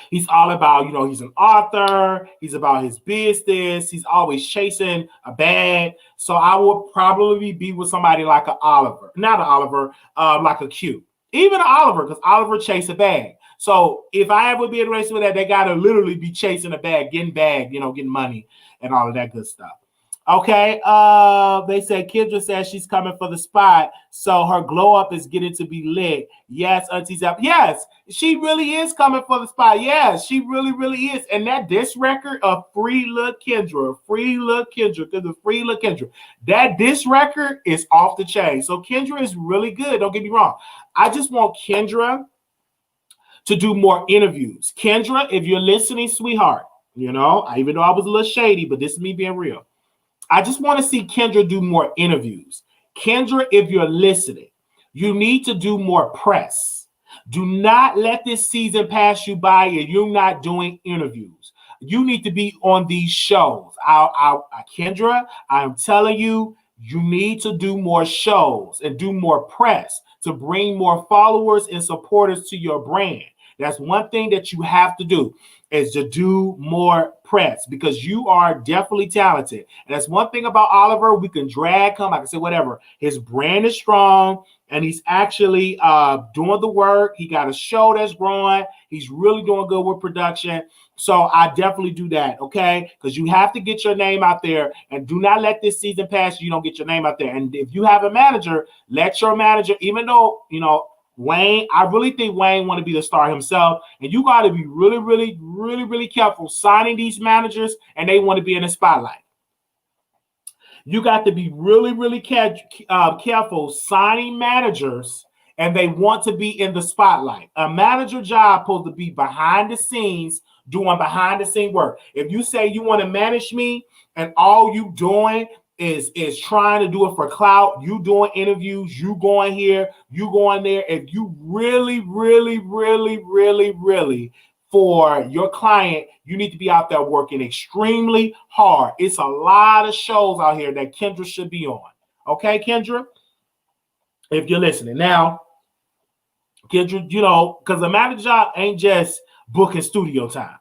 He's all about, you know, he's an author. He's about his business. He's always chasing a bag. So I would probably be with somebody like an Oliver, not an Oliver, like a Q. Even an Oliver, because Oliver chased a bag. So if I ever be in a race with that, they got to literally be chasing a bag, you know, getting money and all of that good stuff. Okay, they say Kendra says she's coming for the spot, so her glow up is getting to be lit. Yes, Auntie's up. Yes, she really is coming for the spot. Yes, she really, really is. And that diss record of Free Look Kendra, that diss record is off the chain. So Kendra is really good. Don't get me wrong. I just want Kendra to do more interviews. Kendra, if you're listening, sweetheart, you know, even though I was a little shady, but this is me being real. I just want to see Kendra do more interviews. Kendra, if you're listening, you need to do more press. Do not let this season pass you by and you're not doing interviews. You need to be on these shows. Kendra, I'm telling you, you need to do more shows and do more press to bring more followers and supporters to your brand. That's one thing that you have to do is to do more press because you are definitely talented. And that's one thing about Oliver. We can drag him. I can say whatever. His brand is strong and he's actually doing the work. He got a show that's growing. He's really doing good with production. So I definitely do that, okay? Because you have to get your name out there and do not let this season pass. You don't get your name out there. And if you have a manager, let your manager, even though, you know, Wayne, I really think Wayne want to be the star himself, and you got to be really, really, really, really careful signing these managers, and they want to be in the spotlight. You got to be really, really careful signing managers, and they want to be in the spotlight. A manager job supposed to be behind the scenes, doing behind the scene work. If you say you want to manage me, and all you doing is trying to do it for clout, you doing interviews, you going here, you going there. If you really, really, really, really, really for your client, you need to be out there working extremely hard. It's a lot of shows out here that Kendra should be on. Okay, Kendra? If you're listening. Now, Kendra, you know, because a manager job ain't just booking studio time.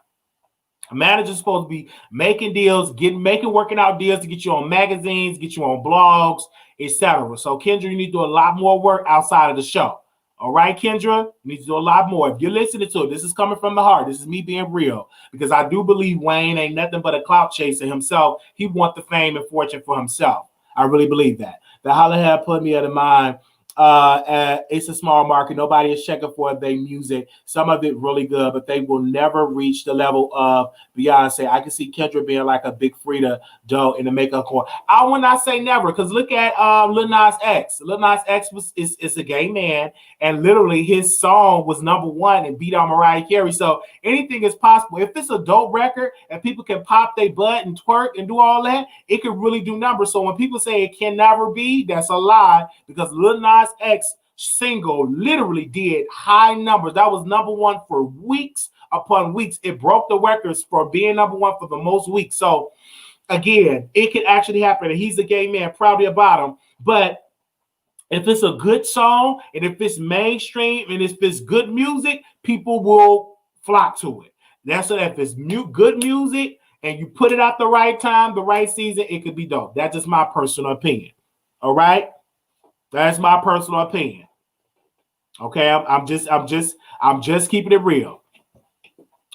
A manager's supposed to be making deals, working out deals to get you on magazines, get you on blogs, etc. So, Kendra, you need to do a lot more work outside of the show. All right, Kendra, you need to do a lot more. If you're listening to it, this is coming from the heart. This is me being real, because I do believe Wayne ain't nothing but a clout chaser himself. He wants the fame and fortune for himself. I really believe that. The Holla had put me in mind. It's a small market. Nobody is checking for their music. Some of it really good, but they will never reach the level of Beyonce. I can see Kendra being like a big Frida Doe in the makeup corner. I would not say never, because look at Lil Nas X. Lil Nas X is a gay man, and literally his song was #1 and beat out Mariah Carey. So anything is possible. If it's a dope record and people can pop their butt and twerk and do all that, it could really do numbers. So when people say it can never be, that's a lie, because Lil Nas X single literally did high numbers. That was #1 for weeks upon weeks. It broke the records for being #1 for the most weeks. So again, it could actually happen. And he's a gay man, proudly about him. But if it's a good song and if it's mainstream and if it's good music, people will flock to it. That's what, if it's good music and you put it out the right time, the right season, it could be dope. That's just my personal opinion. All right. That's my personal opinion. Okay, I'm just keeping it real.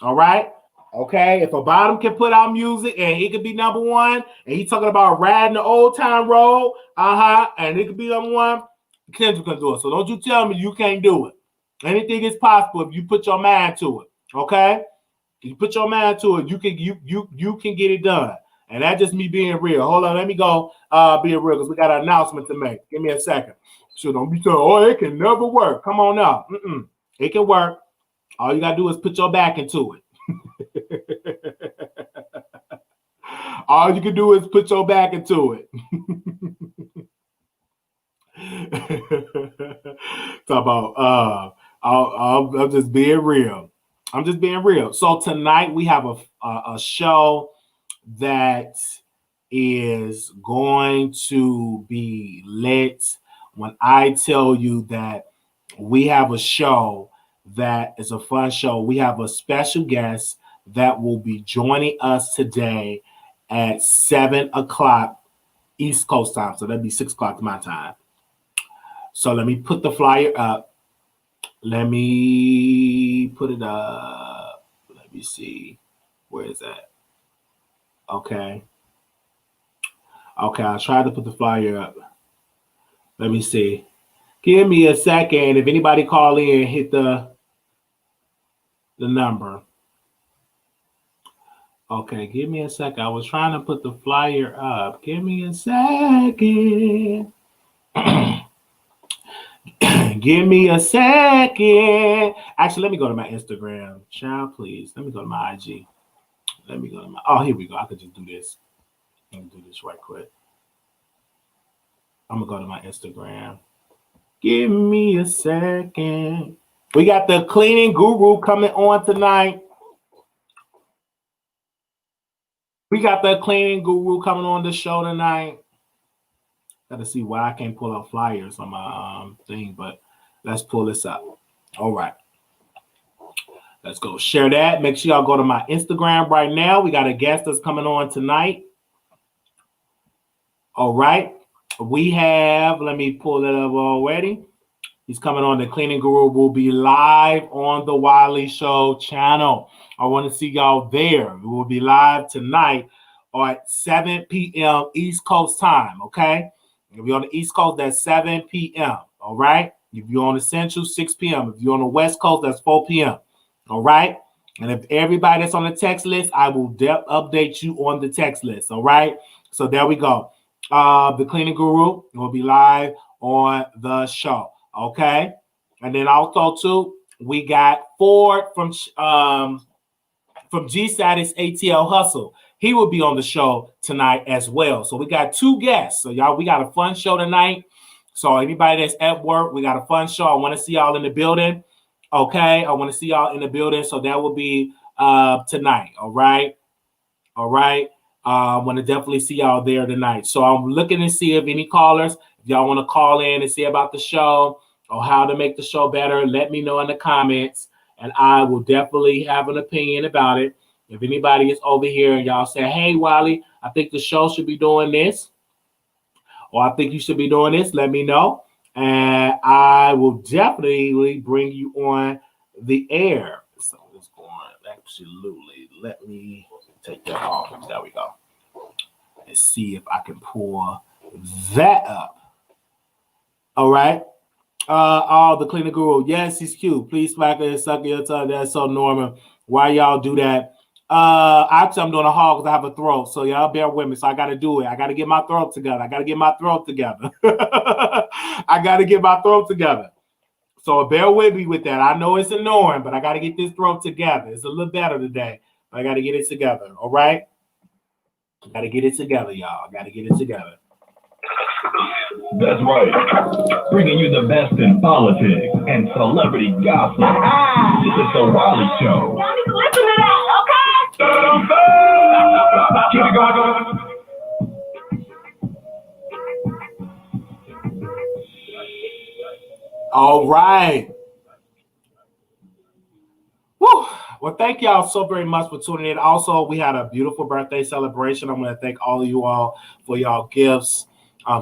All right. Okay, if a bottom can put out music and he could be #1, and he's talking about riding the old time road, and it could be #1, Kendra can do it. So don't you tell me you can't do it. Anything is possible if you put your mind to it. Okay, if you put your mind to it, you can get it done. And that's just me being real. Hold on, let me go being real, because we got an announcement to make. Give me a second. So don't be saying, oh, it can never work. Come on now. It can work. All you got to do is put your back into it. All you can do is put your back into it. Talk about, I'm just being real. I'm just being real. So tonight we have a show that is going to be lit. When I tell you that we have a show that is a fun show, we have a special guest that will be joining us today at 7 o'clock East Coast time. So that'd be 6 o'clock my time. So let me put the flyer up. Let me put it up. Let me see. Where is that? Okay. I tried to put the flyer up. Let me see. Give me a second. If anybody call in, hit the number. Okay, give me a second. I was trying to put the flyer up. Give me a second. Give me a second. Actually, let me go to my Instagram. Child, please. Let me go to my IG. Let me go to my... Oh, here we go. I could just do this. Let me do this right quick. I'm going to go to my Instagram. Give me a second. We got the cleaning guru coming on tonight. We got the cleaning guru coming on the show tonight. Got to see why I can't pull out flyers on my thing, but let's pull this up. All right. Let's go share that. Make sure y'all go to my Instagram right now. We got a guest that's coming on tonight. All right. We have, let me pull it up already. He's coming on. The cleaning guru will be live on the Wiley Show channel. I want to see y'all there. We will be live tonight at 7 p.m. East Coast time, okay? If you're on the East Coast, that's 7 p.m., all right? If you're on the Central, 6 p.m. If you're on the West Coast, that's 4 p.m., all right? And if everybody that's on the text list, I will update you on the text list, all right? So there we go. The cleaning guru will be live on the show, okay? And then also, too, we got Ford from G-Status ATL Hustle. He will be on the show tonight as well. So we got 2 guests. So y'all, we got a fun show tonight. So anybody that's at work, we got a fun show. I want to see y'all in the building. Okay, I want to see y'all in the building. So that will be tonight. All right. I want to definitely see y'all there tonight. So I'm looking to see if any callers, if y'all want to call in and see about the show, or how to make the show better, let me know in the comments, and I will definitely have an opinion about it. If anybody is over here and y'all say, hey, Wiley, I think the show should be doing this, or I think you should be doing this, let me know. And I will definitely bring you on the air. So it's going, absolutely. Let me take that off. There we go. Let's see if I can pull that up. All right. The cleaner guru. Yes, he's cute. Please smack her and suck your tongue. That's so Norman. Why y'all do that? Actually, I'm doing a haul because I have a throat. So y'all bear with me. So I got to do it. I got to get my throat together. I got to get my throat together. So bear with me with that. I know it's annoying, but I got to get this throat together. It's a little better today, but I got to get it together. All right. Got to get it together, y'all. Got to get it together. That's right. Bringing you the best in politics and celebrity gossip. This is the Wiley Show. Y'all need to listen to that, All right. Woo. Well, thank y'all so very much for tuning in. Also, we had a beautiful birthday celebration. I'm going to thank all of you all for y'all gifts.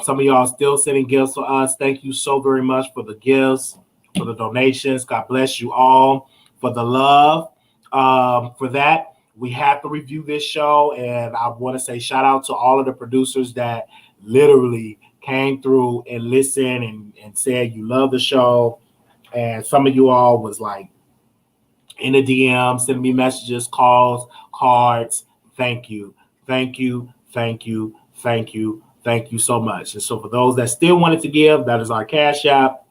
Some of y'all still sending gifts for us. Thank you so very much for the gifts, for the donations. God bless you all for the love. For that, we have to review this show. And I want to say shout out to all of the producers that literally came through and listened and said you love the show. And some of you all was like in the DM, sending me messages, calls, cards. Thank you. Thank you. Thank you. Thank you. Thank you so much. And so for those that still wanted to give, that is our Cash App.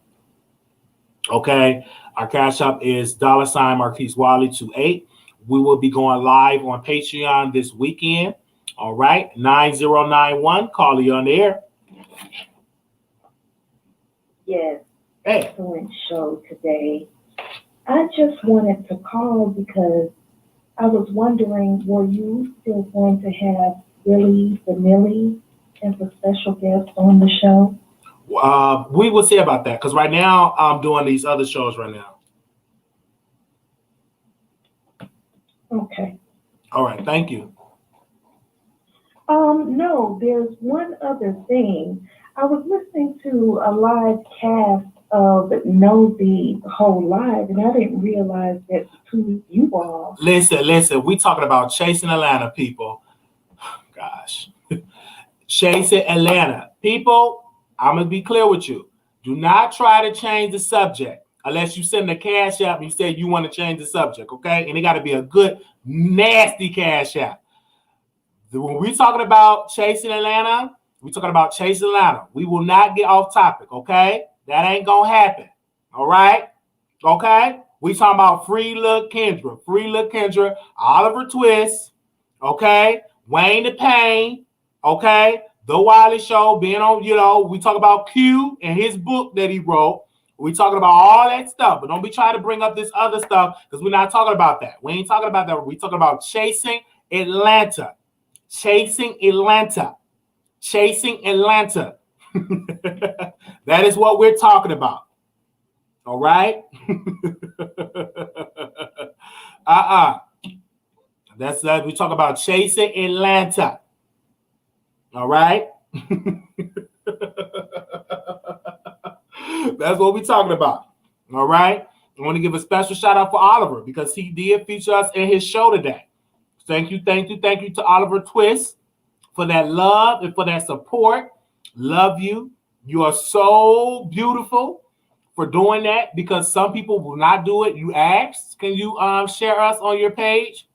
Okay. Our Cash App is $ Marquise Wiley 28. We will be going live on Patreon this weekend. All right. 9091. Call you on the air. Yes. Hey. Excellent show today. I just wanted to call because I was wondering, were you still going to have Willie the Millie as a special guest on the show? We will see about that because right now I'm doing these other shows right now. Okay. All right. Thank you. No, there's one other thing. I was listening to a live cast of Know the Whole Live, and I didn't realize that to you all. Listen. We talking about Chasing Atlanta, people. Gosh. Chasing Atlanta. People, I'm going to be clear with you. Do not try to change the subject unless you send a Cash App and you say you want to change the subject, okay? And it got to be a good, nasty Cash App. When we're talking about Chasing Atlanta, we're talking about Chasing Atlanta. We will not get off topic, okay? That ain't going to happen, all right? Okay? We talking about Free Look Kendra, Oliver Twist, okay? Wayne the Pain, okay? The Wiley Show, being on, we talk about Q and his book that he wrote. We talking about all that stuff, but don't be trying to bring up this other stuff because we're not talking about that. We ain't talking about that. We talking about Chasing Atlanta. Chasing Atlanta. Chasing Atlanta. That is what we're talking about. All right? That's we talk about Chasing Atlanta. All right? That's what we're talking about. All right? I want to give a special shout out for Oliver because he did feature us in his show today. Thank you to Oliver Twist for that love and for that support. Love you. You are so beautiful for doing that because some people will not do it. You asked, can you share us on your page?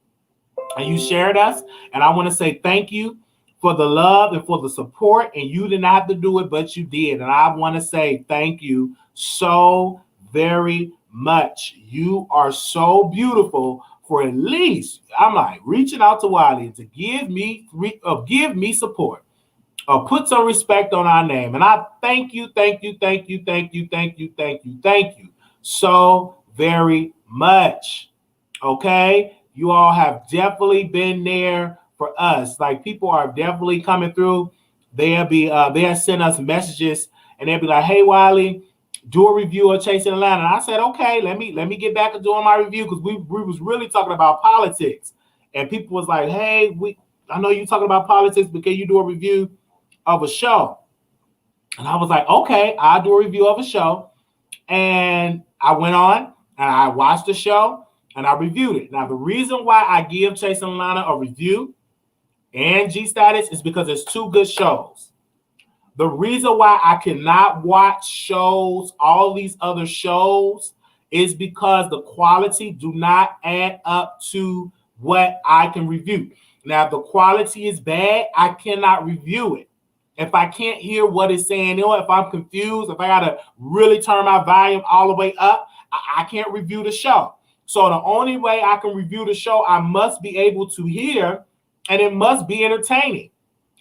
And you shared us. And I want to say thank you for the love and for the support. And you didn't have to do it, but you did. And I want to say thank you so very much. You are so beautiful for at least, I'm like, reaching out to Wiley to give me support. Put some respect on our name. And I thank you so very much. Okay? You all have definitely been there for us. Like people are definitely coming through. They'll send us messages and they'll be like, hey, Wiley, do a review of Chasing Atlanta. And I said, okay, let me get back to doing my review, because we was really talking about politics. And people was like, hey, I know you talking about politics, but can you do a review of a show? And I was like, okay, I'll do a review of a show. And I went on and I watched the show and I reviewed it. Now, the reason why I give Chasing Atlanta a review and G Status is because it's two good shows. The reason why I cannot watch shows, all these other shows, is because the quality do not add up to what I can review. Now, if the quality is bad, I cannot review it. If I can't hear what it's saying, if I'm confused, if I got to really turn my volume all the way up, I can't review the show. So the only way I can review the show, I must be able to hear, and it must be entertaining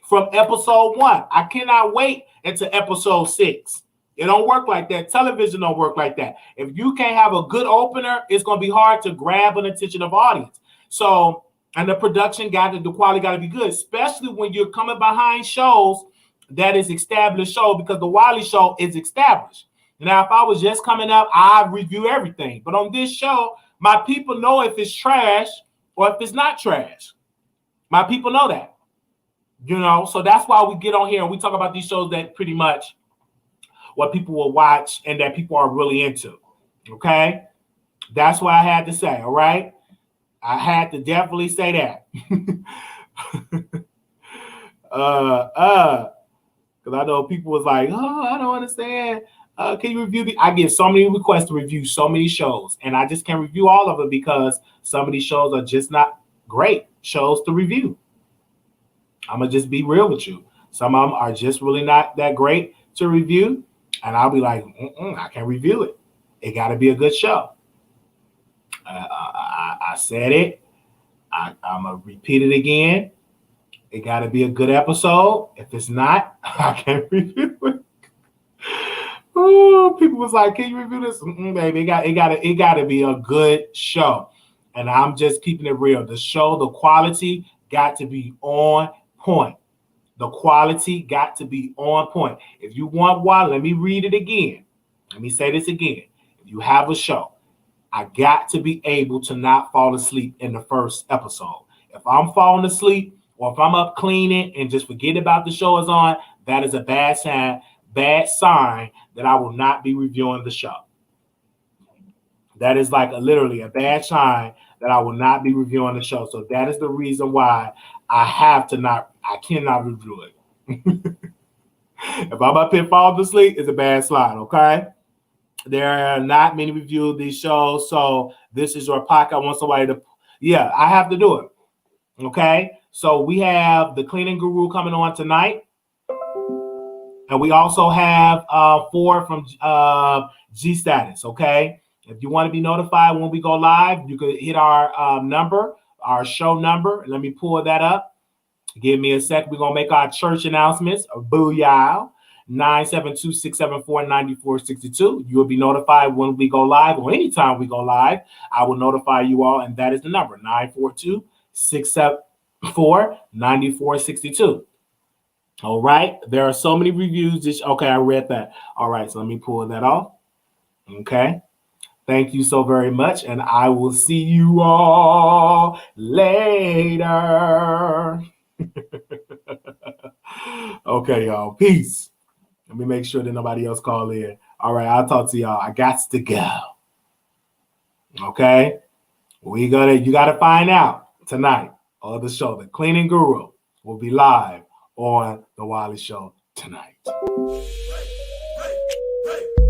from episode 1. I cannot wait until episode 6. It don't work like that. Television don't work like that. If you can't have a good opener, it's going to be hard to grab an attention of audience. So, and the production the quality got to be good, especially when you're coming behind shows that is established show, because the Wiley Show is established. Now, if I was just coming up, I'd review everything. But on this show, my people know if it's trash or if it's not trash. My people know that. So that's why we get on here and we talk about these shows that pretty much what people will watch and that people are really into. Okay? That's what I had to say, all right? I had to definitely say that. Because I know people was like, oh, I don't understand. Can you review I get so many requests to review so many shows, and I just can't review all of them because some of these shows are just not great shows to review. I'm going to just be real with you. Some of them are just really not that great to review, and I'll be like, I can't review it. It got to be a good show. I said it. I'm going to repeat it again. It got to be a good episode. If it's not, I can't review it. Oh, people was like, "Can you review this?" Baby, it got to be a good show, and I'm just keeping it real. The show, the quality got to be on point. The quality got to be on point. If you want one, let me read it again. Let me say this again. If you have a show, I got to be able to not fall asleep in the first episode. If I'm falling asleep, or if I'm up cleaning and just forget about the show is on, that is a bad sign that I will not be reviewing the show. That is like literally a bad sign that I will not be reviewing the show. So that is the reason why I cannot review it. If I'm up here falling asleep, it's a bad sign, okay? There are not many reviews of these shows, so this is your podcast. I want somebody to, I have to do it, okay? So we have the Cleaning Guru coming on tonight. And we also have 4 from G Status, okay? If you want to be notified when we go live, you could hit our number, our show number. Let me pull that up. Give me a sec. We're going to make our church announcements. Booyah. 972-674-9462. You will be notified when we go live, or anytime we go live. I will notify you all, and that is the number, 942-674-9462. All right. There are so many reviews. Okay, I read that. All right, so let me pull that off. Okay. Thank you so very much, and I will see you all later. Okay, y'all. Peace. Let me make sure that nobody else call in. All right, I'll talk to y'all. I got to go. Okay? You got to find out tonight on the show. The Cleaning Guru will be live on the Wiley Show tonight. Hey, hey, hey.